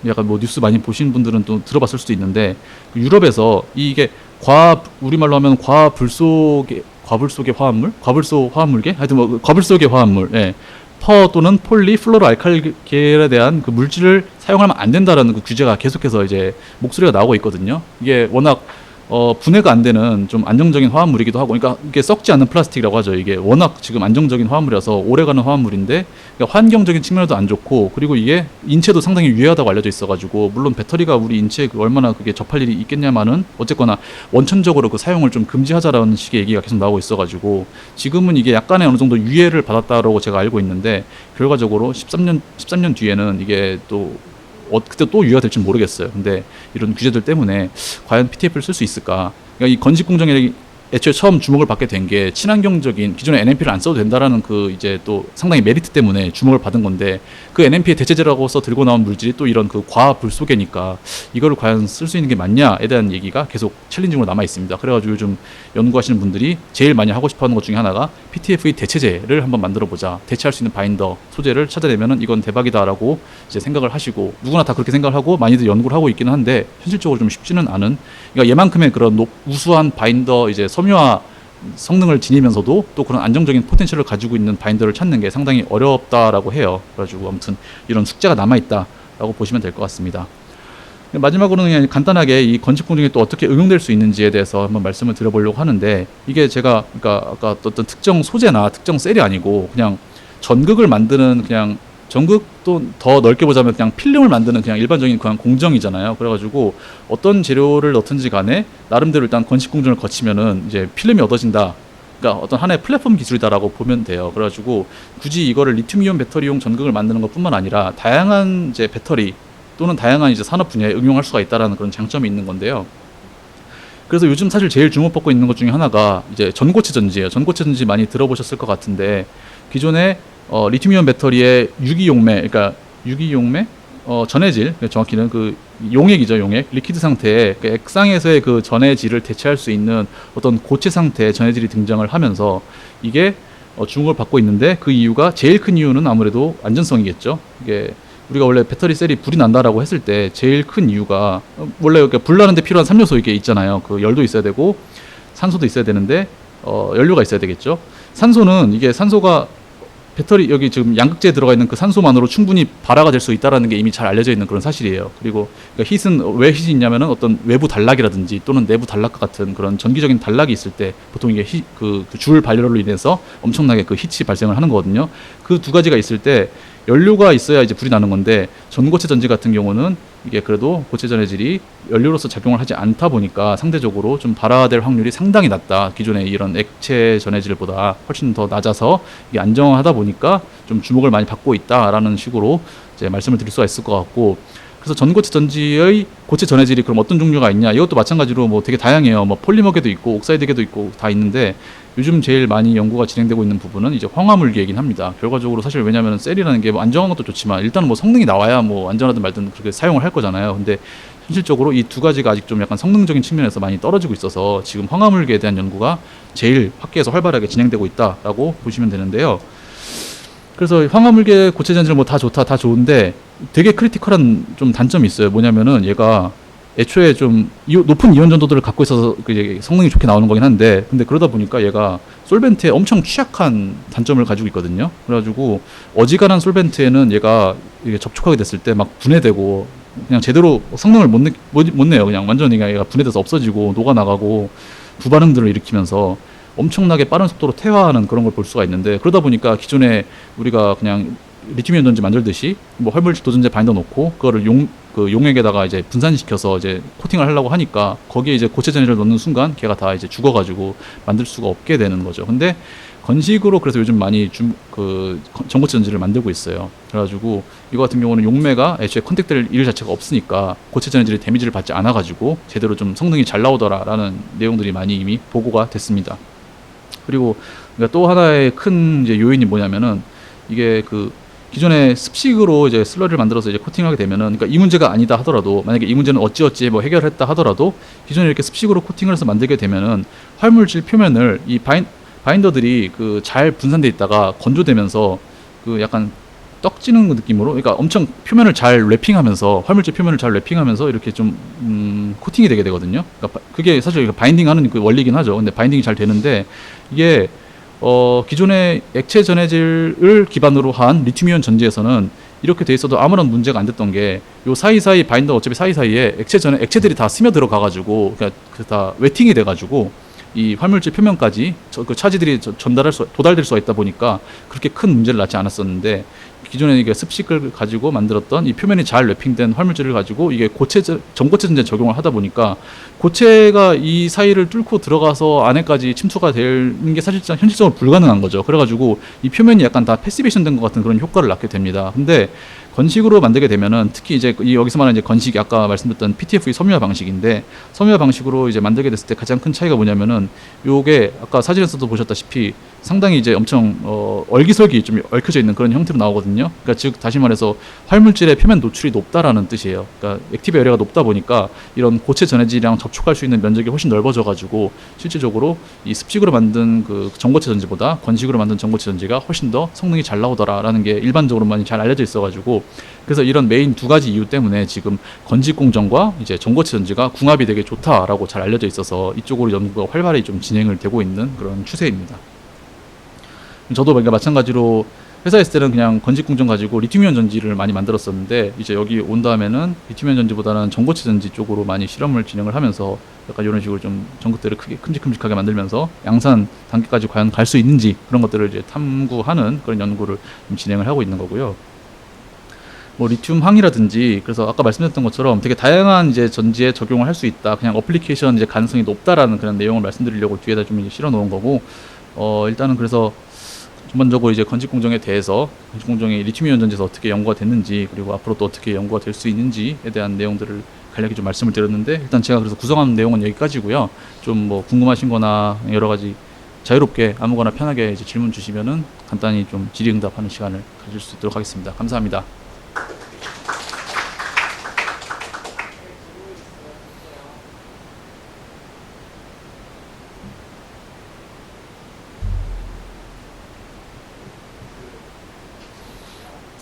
약간 뭐 뉴스 많이 보신 분들은 또 들어봤을 수도 있는데 유럽에서 이게 우리말로 하면 과불 속의 화합물? 과불소 화합물계? 하여튼 뭐 과불 속의 화합물. 예. 퍼 또는 폴리플로로알칼계에 대한 그 물질을 사용하면 안 된다라는 그 규제가 계속해서 이제 목소리가 나오고 있거든요. 이게 워낙 분해가 안 되는 좀 안정적인 화합물이기도 하고, 그러니까 이게 썩지 않는 플라스틱이라고 하죠. 이게 워낙 지금 안정적인 화합물이라서 오래가는 화합물인데, 그러니까 환경적인 측면에도 안 좋고, 그리고 이게 인체도 상당히 유해하다고 알려져 있어가지고, 물론 배터리가 우리 인체에 얼마나 그게 접할 일이 있겠냐마는 어쨌거나 원천적으로 그 사용을 좀 금지하자라는 식의 얘기가 계속 나오고 있어가지고, 지금은 이게 약간의 어느 정도 유예를 받았다라고 제가 알고 있는데, 결과적으로 13년 뒤에는 이게 또 그때 또 유효가 될지 모르겠어요. 근데 이런 규제들 때문에 과연 PTF를 쓸 수 있을까? 그러니까 이 건식 공정에 애초에 처음 주목을 받게 된 게 친환경적인 기존에 NMP를 안 써도 된다라는 그 이제 또 상당히 메리트 때문에 주목을 받은 건데 그 NMP의 대체제라고서 들고 나온 물질이 또 이런 그 과불소개니까 이거를 과연 쓸 수 있는 게 맞냐에 대한 얘기가 계속 챌린징으로 남아 있습니다. 그래가지고 요즘 연구하시는 분들이 제일 많이 하고 싶어하는 것 중에 하나가 PTF의 대체제를 한번 만들어 보자. 대체할 수 있는 바인더 소재를 찾아내면은 이건 대박이다라고 이제 생각을 하시고 누구나 다 그렇게 생각을 하고 많이들 연구를 하고 있기는 한데 현실적으로 좀 쉽지는 않은. 그러니까 얘만큼의 그런 우수한 바인더 이제 섬유화 성능을 지니면서도 또 그런 안정적인 포텐셜을 가지고 있는 바인더를 찾는 게 상당히 어렵다라고 해요. 그래가지고 아무튼 이런 숙제가 남아있다라고 보시면 될 것 같습니다. 마지막으로는 그냥 간단하게 이 건축 공정에 또 어떻게 응용될 수 있는지에 대해서 한번 말씀을 드려보려고 하는데 이게 제가 그러니까 아까 어떤 특정 소재나 특정 셀이 아니고 그냥 전극을 만드는 그냥 전극도 더 넓게 보자면 그냥 필름을 만드는 그냥 일반적인 그냥 공정이잖아요. 그래가지고 어떤 재료를 넣든지 간에 나름대로 일단 건식 공정을 거치면은 이제 필름이 얻어진다. 그러니까 어떤 하나의 플랫폼 기술이다라고 보면 돼요. 그래가지고 굳이 이거를 리튬이온 배터리용 전극을 만드는 것뿐만 아니라 다양한 이제 배터리 또는 다양한 이제 산업 분야에 응용할 수가 있다라는 그런 장점이 있는 건데요. 그래서 요즘 사실 제일 주목받고 있는 것 중에 하나가 이제 전고체 전지예요. 전고체 전지 많이 들어보셨을 것 같은데 기존에 리튬이온 배터리의 유기용매, 그러니까 유기용매 전해질, 정확히는 그 용액이죠, 용액. 리퀴드 상태에 그 액상에서의 그 전해질을 대체할 수 있는 어떤 고체 상태의 전해질이 등장을 하면서 이게 주목을 받고 있는데 그 이유가 제일 큰 이유는 아무래도 안전성이겠죠. 이게 우리가 원래 배터리 셀이 불이 난다라고 했을 때 제일 큰 이유가 원래 불 나는데 필요한 3요소 이게 있잖아요. 그 열도 있어야 되고 산소도 있어야 되는데 연료가 있어야 되겠죠. 산소는 이게 산소가 배터리 여기 지금 양극재에 들어가 있는 그 산소만으로 충분히 발화가 될 수 있다라는 게 이미 잘 알려져 있는 그런 사실이에요. 그리고 그러니까 힛은 왜 힛이 있냐면은 어떤 외부 단락이라든지 또는 내부 단락과 같은 그런 전기적인 단락이 있을 때 보통 이게 그 줄 발열로 인해서 엄청나게 그 힛이 발생을 하는 거거든요. 그 두 가지가 있을 때 연료가 있어야 이제 불이 나는 건데 전고체 전지 같은 경우는 이게 그래도 고체 전해질이 연료로서 작용을 하지 않다 보니까 상대적으로 좀 발화될 확률이 상당히 낮다. 기존의 이런 액체 전해질보다 훨씬 더 낮아서 이게 안정하다 보니까 좀 주목을 많이 받고 있다라는 식으로 이제 말씀을 드릴 수가 있을 것 같고, 그래서 전고체 전지의 고체 전해질이 그럼 어떤 종류가 있냐? 이것도 마찬가지로 뭐 되게 다양해요. 뭐 폴리머계도 있고 옥사이드계도 있고 다 있는데 요즘 제일 많이 연구가 진행되고 있는 부분은 이제 황화물계이긴 합니다. 결과적으로 사실 왜냐하면 셀이라는 게 뭐 안정한 것도 좋지만 일단은 뭐 성능이 나와야 뭐 안전하든 말든 그렇게 사용을 할 거잖아요. 근데 현실적으로 이 두 가지가 아직 좀 약간 성능적인 측면에서 많이 떨어지고 있어서 지금 황화물계에 대한 연구가 제일 학계에서 활발하게 진행되고 있다라고 보시면 되는데요. 그래서 황화물계 고체 전지를 뭐 다 좋다, 다 좋은데 되게 크리티컬한 좀 단점이 있어요. 뭐냐면은 얘가 애초에 좀 높은 이온 전도들을 갖고 있어서 성능이 좋게 나오는 거긴 한데, 근데 그러다 보니까 얘가 솔벤트에 엄청 취약한 단점을 가지고 있거든요. 그래가지고 어지간한 솔벤트에는 얘가 이게 접촉하게 됐을 때 막 분해되고 그냥 제대로 성능을 못 내요. 그냥 완전히 얘가 분해돼서 없어지고 녹아나가고 부반응들을 일으키면서 엄청나게 빠른 속도로 퇴화하는 그런 걸 볼 수가 있는데, 그러다 보니까 기존에 우리가 그냥 리튬이온 전지 만들듯이 뭐 활물질 도전제 바인더 놓고 그거를 용액에다가 이제 분산시켜서 이제 코팅을 하려고 하니까 거기에 이제 고체 전지를 넣는 순간 걔가 다 이제 죽어가지고 만들 수가 없게 되는 거죠. 근데 건식으로 그래서 요즘 많이 전고체 전지를 만들고 있어요. 그래가지고 이거 같은 경우는 용매가 애초에 컨택될 일 자체가 없으니까 고체 전지들이 데미지를 받지 않아가지고 제대로 좀 성능이 잘 나오더라라는 내용들이 많이 이미 보고가 됐습니다. 그리고 또 하나의 큰 이제 요인이 뭐냐면은 이게 기존에 습식으로 이제 슬러리를 만들어서 이제 코팅하게 되면은, 그러니까 이 문제가 아니다 하더라도, 만약에 이 문제는 어찌어찌 뭐 해결했다 하더라도 기존에 이렇게 습식으로 코팅을 해서 만들게 되면은 활물질 표면을 이 바인더들이 잘 분산돼 있다가 건조되면서 약간 떡지는 느낌으로, 그러니까 엄청 표면을 잘 랩핑하면서 활물질 표면을 잘 랩핑하면서 이렇게 좀 코팅이 되게 되거든요. 그러니까 그게 사실 바인딩하는 그 원리긴 하죠. 근데 바인딩이 잘 되는데 이게 기존의 액체 전해질을 기반으로 한 리튬이온 전지에서는 이렇게 돼 있어도 아무런 문제가 안 됐던 게 요 사이사이 바인더 어차피 사이사이에 액체들이 다 스며 들어가가지고 그러니까 다 웨팅이 돼가지고 이 활물질 표면까지 그 차지들이 도달될 수가 있다 보니까 그렇게 큰 문제를 낳지 않았었는데, 기존에 이게 습식을 가지고 만들었던 이 표면이 잘 랩핑된 활물질을 가지고 이게 전고체 전지에 적용을 하다 보니까 고체가 이 사이를 뚫고 들어가서 안에까지 침투가 되는 게 사실상 현실적으로 불가능한 거죠. 그래가지고 이 표면이 약간 다 패시베이션 된 것 같은 그런 효과를 낳게 됩니다. 근데 건식으로 만들게 되면은 특히 이제 여기서 말하는 이제 건식이 아까 말씀드렸던 PTFE 섬유화 방식인데, 섬유화 방식으로 이제 만들게 됐을 때 가장 큰 차이가 뭐냐면은 요게 아까 사진에서도 보셨다시피 상당히 이제 엄청 얼기설기 좀 얽혀져 있는 그런 형태로 나오거든요. 그러니까 즉 다시 말해서 활물질의 표면 노출이 높다라는 뜻이에요. 그러니까 액티브 에리어가 높다 보니까 이런 고체 전해질이랑 접촉할 수 있는 면적이 훨씬 넓어져 가지고 실질적으로 이 습식으로 만든 그 전고체 전지보다 건식으로 만든 전고체 전지가 훨씬 더 성능이 잘 나오더라라는 게 일반적으로 많이 잘 알려져 있어 가지고, 그래서 이런 메인 두 가지 이유 때문에 지금 건식 공정과 이제 전고체 전지가 궁합이 되게 좋다라고 잘 알려져 있어서 이쪽으로 연구가 활발히 좀 진행을 되고 있는 그런 추세입니다. 저도 그러니까 마찬가지로 회사에 있을 때는 그냥 건식 공정 가지고 리튬이온 전지를 많이 만들었었는데, 이제 여기 온 다음에는 리튬이온 전지보다는 전고체 전지 쪽으로 많이 실험을 진행을 하면서 약간 이런 식으로 좀 전극들을 크게 큼직큼직하게 만들면서 양산 단계까지 과연 갈 수 있는지 그런 것들을 이제 탐구하는 그런 연구를 좀 진행을 하고 있는 거고요. 뭐 리튬 항이라든지, 그래서 아까 말씀드렸던 것처럼 되게 다양한 이제 전지에 적용을 할 수 있다. 그냥 어플리케이션 이제 가능성이 높다라는 그런 내용을 말씀드리려고 뒤에다 좀 이제 실어 놓은 거고, 일단은 그래서 전반적으로 이제 건식 공정에 대해서, 건식 공정이 리튬이온 전지에서 어떻게 연구가 됐는지, 그리고 앞으로 또 어떻게 연구가 될 수 있는지에 대한 내용들을 간략히 좀 말씀을 드렸는데, 일단 제가 그래서 구성한 내용은 여기까지고요. 좀 뭐 궁금하신 거나 여러 가지 자유롭게 아무거나 편하게 이제 질문 주시면은 간단히 좀 질의응답하는 시간을 가질 수 있도록 하겠습니다. 감사합니다.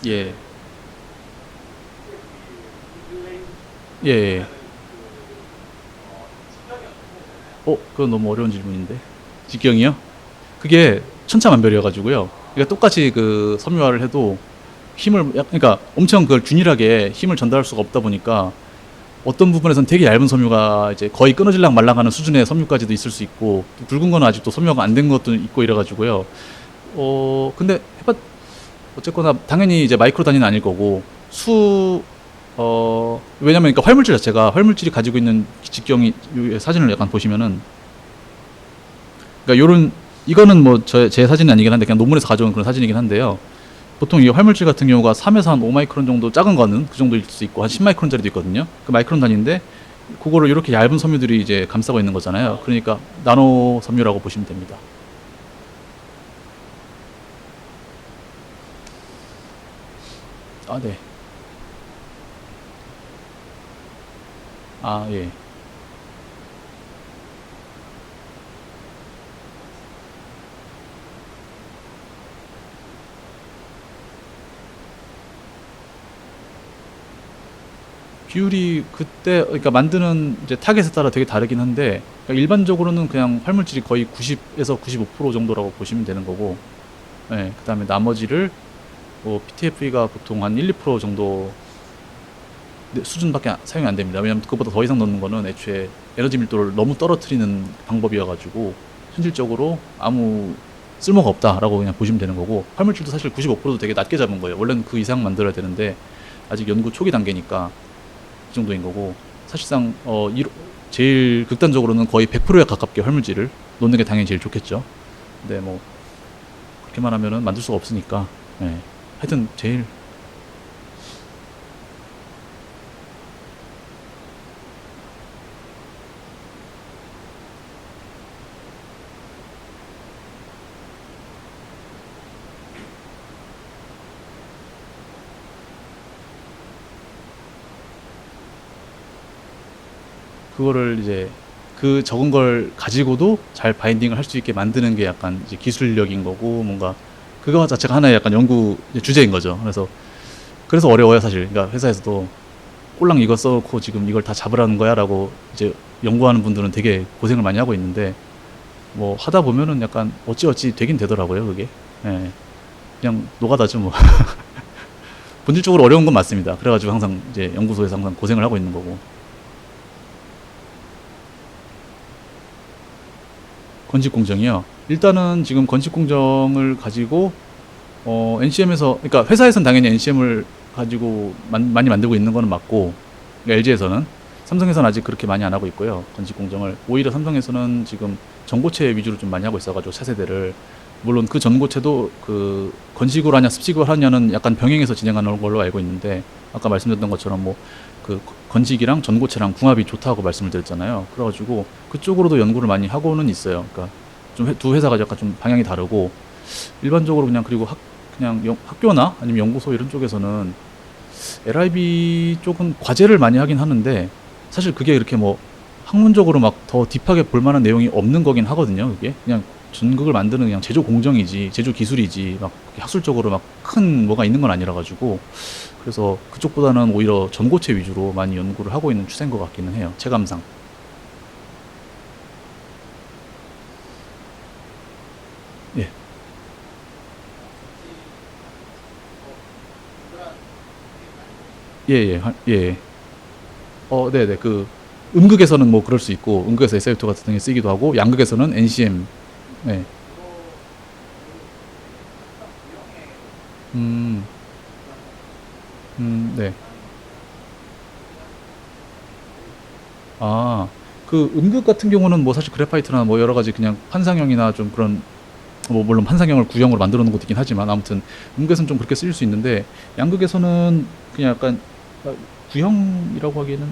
예. 예. 예. 그건 너무 어려운 질문인데. 직경이요? 그게 천차만별이어가지고요. 그러니까 똑같이 그 섬유화를 해도 그러니까 엄청 그걸 균일하게 힘을 전달할 수가 없다 보니까 어떤 부분에서는 되게 얇은 섬유가 이제 거의 끊어질랑 말랑하는 수준의 섬유까지도 있을 수 있고, 또 굵은 거는 아직도 섬유화가 안 된 것도 있고 이래가지고요. 근데 어쨌거나 당연히 이제 마이크로 단위는 아닐 거고 왜냐면 그러니까 활물질 자체가, 활물질이 가지고 있는 직경이, 사진을 약간 보시면은, 그러니까 이거는 뭐 제 사진은 아니긴 한데 그냥 논문에서 가져온 그런 사진이긴 한데요. 보통 이 활물질 같은 경우가 3에서 한 5마이크론 정도, 작은 거는 그 정도일 수 있고 한 10마이크론짜리도 있거든요. 그 마이크론 단위인데 그거를 이렇게 얇은 섬유들이 이제 감싸고 있는 거잖아요. 그러니까 나노 섬유라고 보시면 됩니다. 네. 예. 비율이 그때 그러니까 만드는 이제 타겟에 따라 되게 다르긴 한데, 그러니까 일반적으로는 그냥 활물질이 거의 90에서 95% 정도라고 보시면 되는 거고, 예, 그다음에 나머지를 뭐 PTFE가 보통 한 1, 2% 정도 수준밖에 사용이 안 됩니다. 왜냐하면 그것보다 더 이상 넣는 거는 애초에 에너지 밀도를 너무 떨어뜨리는 방법이어가지고 현실적으로 아무 쓸모가 없다라고 그냥 보시면 되는 거고, 활물질도 사실 95%도 되게 낮게 잡은 거예요. 원래는 그 이상 만들어야 되는데 아직 연구 초기 단계니까 그 정도인 거고, 사실상 제일 극단적으로는 거의 100%에 가깝게 활물질을 놓는 게 당연히 제일 좋겠죠. 근데 뭐 그렇게만 하면은 만들 수가 없으니까, 예. 하여튼 제일 그거를 이제 그 적은 걸 가지고도 잘 바인딩을 할 수 있게 만드는 게 약간 이제 기술력인 거고, 뭔가 그거 자체가 하나의 약간 연구 주제인 거죠. 그래서 어려워요, 사실. 그러니까 회사에서도 꼴랑 이거 써놓고 지금 이걸 다 잡으라는 거야라고 이제 연구하는 분들은 되게 고생을 많이 하고 있는데, 뭐 하다 보면은 약간 어찌어찌 되긴 되더라고요, 그게. 예. 그냥 노가다죠, 뭐. 본질적으로 어려운 건 맞습니다. 그래가지고 항상 이제 연구소에서 항상 고생을 하고 있는 거고. 건식 공정이요. 일단은 지금 건식 공정을 가지고 NCM에서, 그러니까 회사에서는 당연히 NCM을 가지고 많이 만들고 있는 거는 맞고, 그러니까 LG에서는, 삼성에서는 아직 그렇게 많이 안 하고 있고요. 건식 공정을 오히려 삼성에서는 지금 전고체 위주로 좀 많이 하고 있어가지고 차세대를, 물론 그 전고체도 그 건식으로 하냐 습식으로 하냐는 약간 병행해서 진행하는 걸로 알고 있는데 아까 말씀드렸던 것처럼 뭐 그 건식이랑 전고체랑 궁합이 좋다고 말씀을 드렸잖아요. 그래가지고 그쪽으로도 연구를 많이 하고는 있어요. 그러니까 좀 두 회사가 약간 좀 방향이 다르고 일반적으로 그냥 그리고 그냥 학교나 아니면 연구소 이런 쪽에서는 LIB 쪽은 과제를 많이 하긴 하는데 사실 그게 이렇게 뭐 학문적으로 막 더 딥하게 볼 만한 내용이 없는 거긴 하거든요. 그게 그냥 전극을 만드는 그냥 제조 공정이지 제조 기술이지 막 학술적으로 막 큰 뭐가 있는 건 아니라 가지고 그래서 그쪽보다는 오히려 전고체 위주로 많이 연구를 하고 있는 추세인 것 같기는 해요. 체감상. 예. 예, 예, 예. 네네. 그 음극에서는 뭐 그럴 수 있고 음극에서 SiO2 같은 게 쓰이기도 하고 양극에서는 NCM. 네. 음, 네. 아, 그 음극 같은 경우는 뭐 사실 그래파이트나 뭐 여러 가지 그냥 판상형이나 좀 그런 뭐 물론 판상형을 구형으로 만들어 놓은 것도 있긴 하지만 아무튼 음극에서는 좀 그렇게 쓰일 수 있는데 양극에서는 그냥 약간 구형이라고 하기에는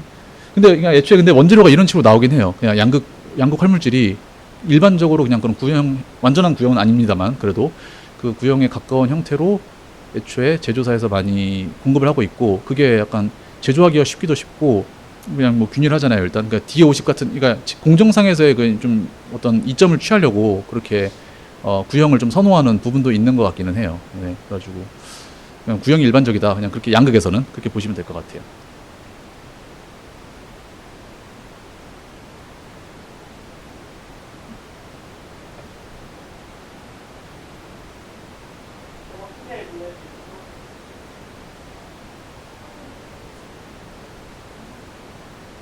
근데 그냥 애초에 근데 원재료가 이런 식으로 나오긴 해요. 그냥 양극 활물질이 일반적으로 그냥 그런 구형 완전한 구형은 아닙니다만 그래도 그 구형에 가까운 형태로 애초에 제조사에서 많이 공급을 하고 있고 그게 약간 제조하기가 쉽기도 쉽고 그냥 뭐 균일하잖아요. 일단 그러니까 D50 같은 그러니까 공정상에서의 그 좀 어떤 이점을 취하려고 그렇게 구형을 좀 선호하는 부분도 있는 것 같기는 해요. 네, 그래가지고 그냥 구형이 일반적이다. 그냥 그렇게 양극에서는 그렇게 보시면 될 것 같아요.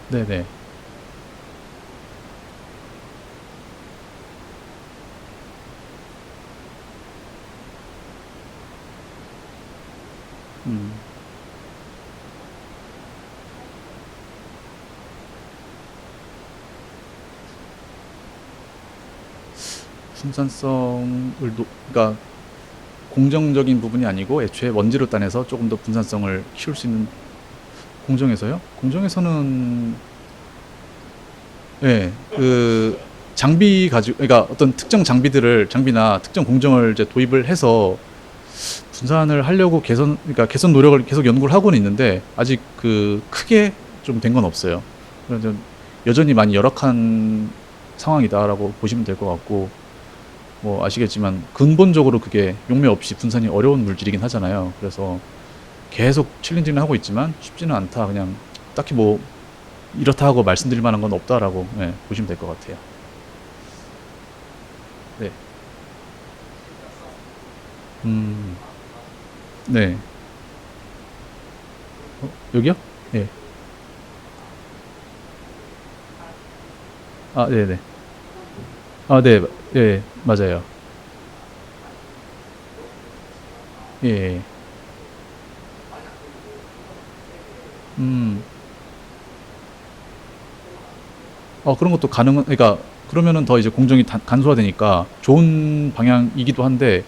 네네. 음, 그러니까 공정적인 부분이 아니고 애초에 원재료 단에서 조금 더 분산성을 키울 수 있는 공정에서요? 공정에서는 예, 그 장비 가지고 그러니까 어떤 특정 장비나 특정 공정을 이제 도입을 해서 분산을 하려고 그러니까 개선 노력을 계속 연구를 하고는 있는데 아직 그 크게 좀 된 건 없어요. 그래서 여전히 많이 열악한 상황이다라고 보시면 될 것 같고 뭐 아시겠지만 근본적으로 그게 용매 없이 분산이 어려운 물질이긴 하잖아요. 그래서 계속 챌린징을 하고 있지만 쉽지는 않다. 그냥 딱히 뭐 이렇다 하고 말씀드릴 만한 건 없다라고 보시면 될 것 같아요. 네. 음, 네. 여기요? 예. 아, 네네. 아, 네. 예, 맞아요. 예. 예. 음, 그런 것도 그러니까, 그러면은 더 이제 공정이 간소화되니까 좋은 방향이기도 한데,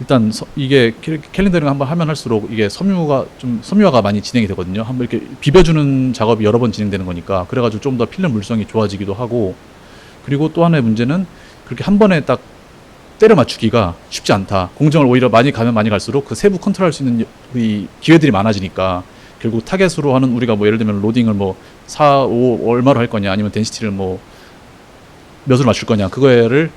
일단 이게 캘린더링 한번 하면 할수록 이게 섬유화가 많이 진행이 되거든요. 한번 이렇게 비벼주는 작업이 여러 번 진행되는 거니까. 그래가지고 좀 더 필름 물성이 좋아지기도 하고, 그리고 또 하나의 문제는 그렇게 한 번에 딱 때려 맞추기가 쉽지 않다. 공정을 오히려 많이 가면 많이 갈수록 그 세부 컨트롤할 수 있는 이 기회들이 많아지니까 결국 타겟으로 하는 우리가 뭐 예를 들면 로딩을 뭐 4, 5 얼마로 할 거냐 아니면 덴시티를 뭐 몇으로 맞출 거냐 그거를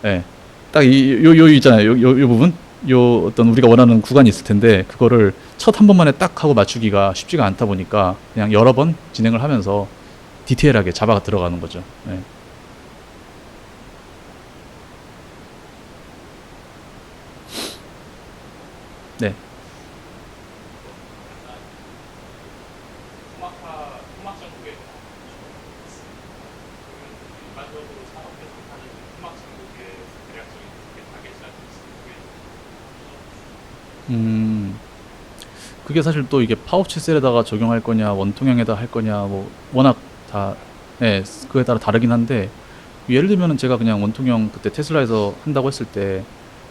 예, 딱 요 있잖아요. 요 부분 요 어떤 우리가 원하는 구간이 있을 텐데 그거를 첫 한 번만에 딱 하고 맞추기가 쉽지가 않다 보니까 그냥 여러 번 진행을 하면서 디테일하게 잡아 들어가는 거죠. 예. 네. 음, 그게 사실 또 이게 파우치 셀에다가 적용할 거냐, 원통형에다 할 거냐, 뭐, 워낙 다, 예, 그에 따라 다르긴 한데, 예를 들면은 제가 그냥 원통형 그때 테슬라에서 한다고 했을 때,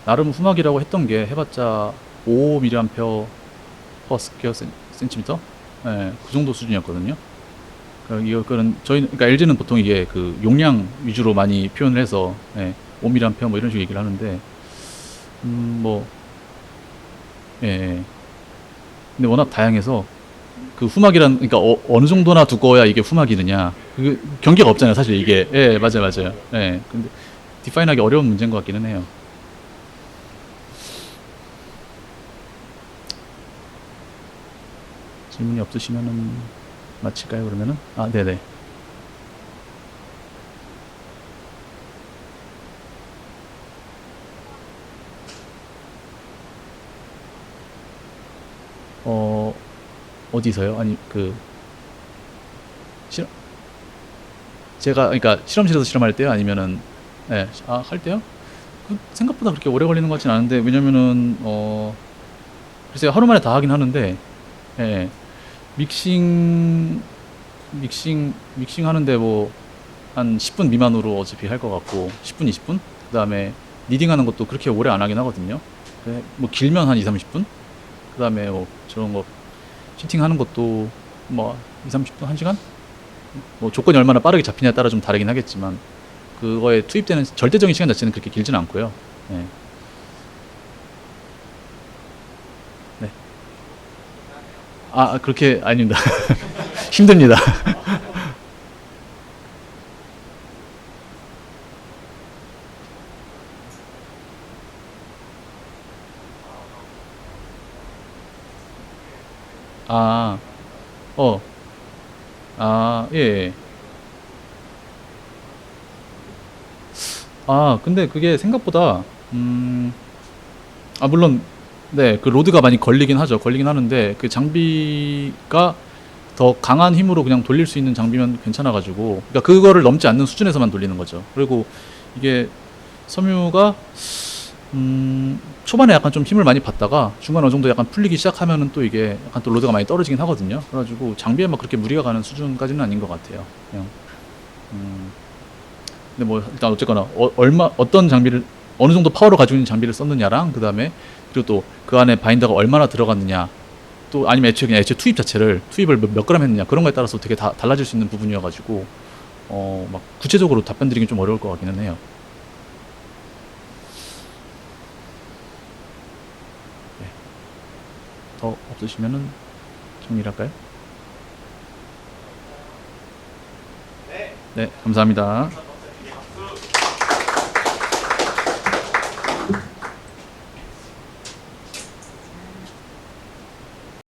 나름 후막이라고 했던 게 해봤자 5mAh per 스퀘어 센티미터? 예, 그 정도 수준이었거든요. 이거는 저희는 그러니까 LG는 보통 이게 그 용량 위주로 많이 표현을 해서 5mAh 뭐 이런 식으로 얘기를 하는데 뭐 예, 예. 근데 워낙 다양해서 그 후막이란 그러니까 어느 정도나 두꺼워야 이게 후막이느냐 그 경계가 없잖아요 사실 이게. 예, 맞아요 맞아요. 예, 근데 디파인하기 어려운 문제인 것 같기는 해요. 질문이 없으시면은 마칠까요 그러면은? 아, 네네. 어, 어디서요? 아니 그 실험 제가 그러니까 실험실에서 실험할 때요 아니면은 할 때요? 생각보다 그렇게 오래 걸리는 것 같진 않은데 왜냐면은 글쎄요 하루 만에 다 하긴 하는데 예, 믹싱 믹싱 하는데 뭐 한 10분 미만으로 어차피 할 것 같고 10분 20분 그 다음에 니딩 하는 것도 그렇게 오래 안 하긴 하거든요. 뭐 길면 한 2, 30분 그 다음에 뭐 저런 거 치팅 하는 것도 뭐 2, 30분 1시간 뭐 조건이 얼마나 빠르게 잡히냐에 따라 좀 다르긴 하겠지만 그거에 투입되는 절대적인 시간 자체는 그렇게 길지는 않고요. 네. 네. 그렇게 아닙니다. 힘듭니다. 아, 어, 예. 예. 근데 그게 생각보다, 물론, 네, 그 로드가 많이 걸리긴 하죠. 걸리긴 하는데, 그 장비가 더 강한 힘으로 그냥 돌릴 수 있는 장비면 괜찮아가지고, 그러니까 그거를 넘지 않는 수준에서만 돌리는 거죠. 그리고 이게 섬유가, 초반에 약간 좀 힘을 많이 받다가 중간 어느 정도 약간 풀리기 시작하면은 또 이게 약간 또 로드가 많이 떨어지긴 하거든요. 그래가지고 장비에 막 그렇게 무리가 가는 수준까지는 아닌 것 같아요. 그냥, 음, 근데 뭐 일단 어쨌거나 어떤 장비를 어느 정도 파워를 가지고 있는 장비를 썼느냐랑 그 다음에 그리고 또 그 안에 바인더가 얼마나 들어갔느냐 또 아니면 애초에 그냥 애초에 투입을 몇 그램 했느냐 그런 거에 따라서 되게 다 달라질 수 있는 부분이어가지고 막 구체적으로 답변 드리긴 좀 어려울 것 같기는 해요. 네. 더 없으시면은 정리를 할까요? 네, 감사합니다.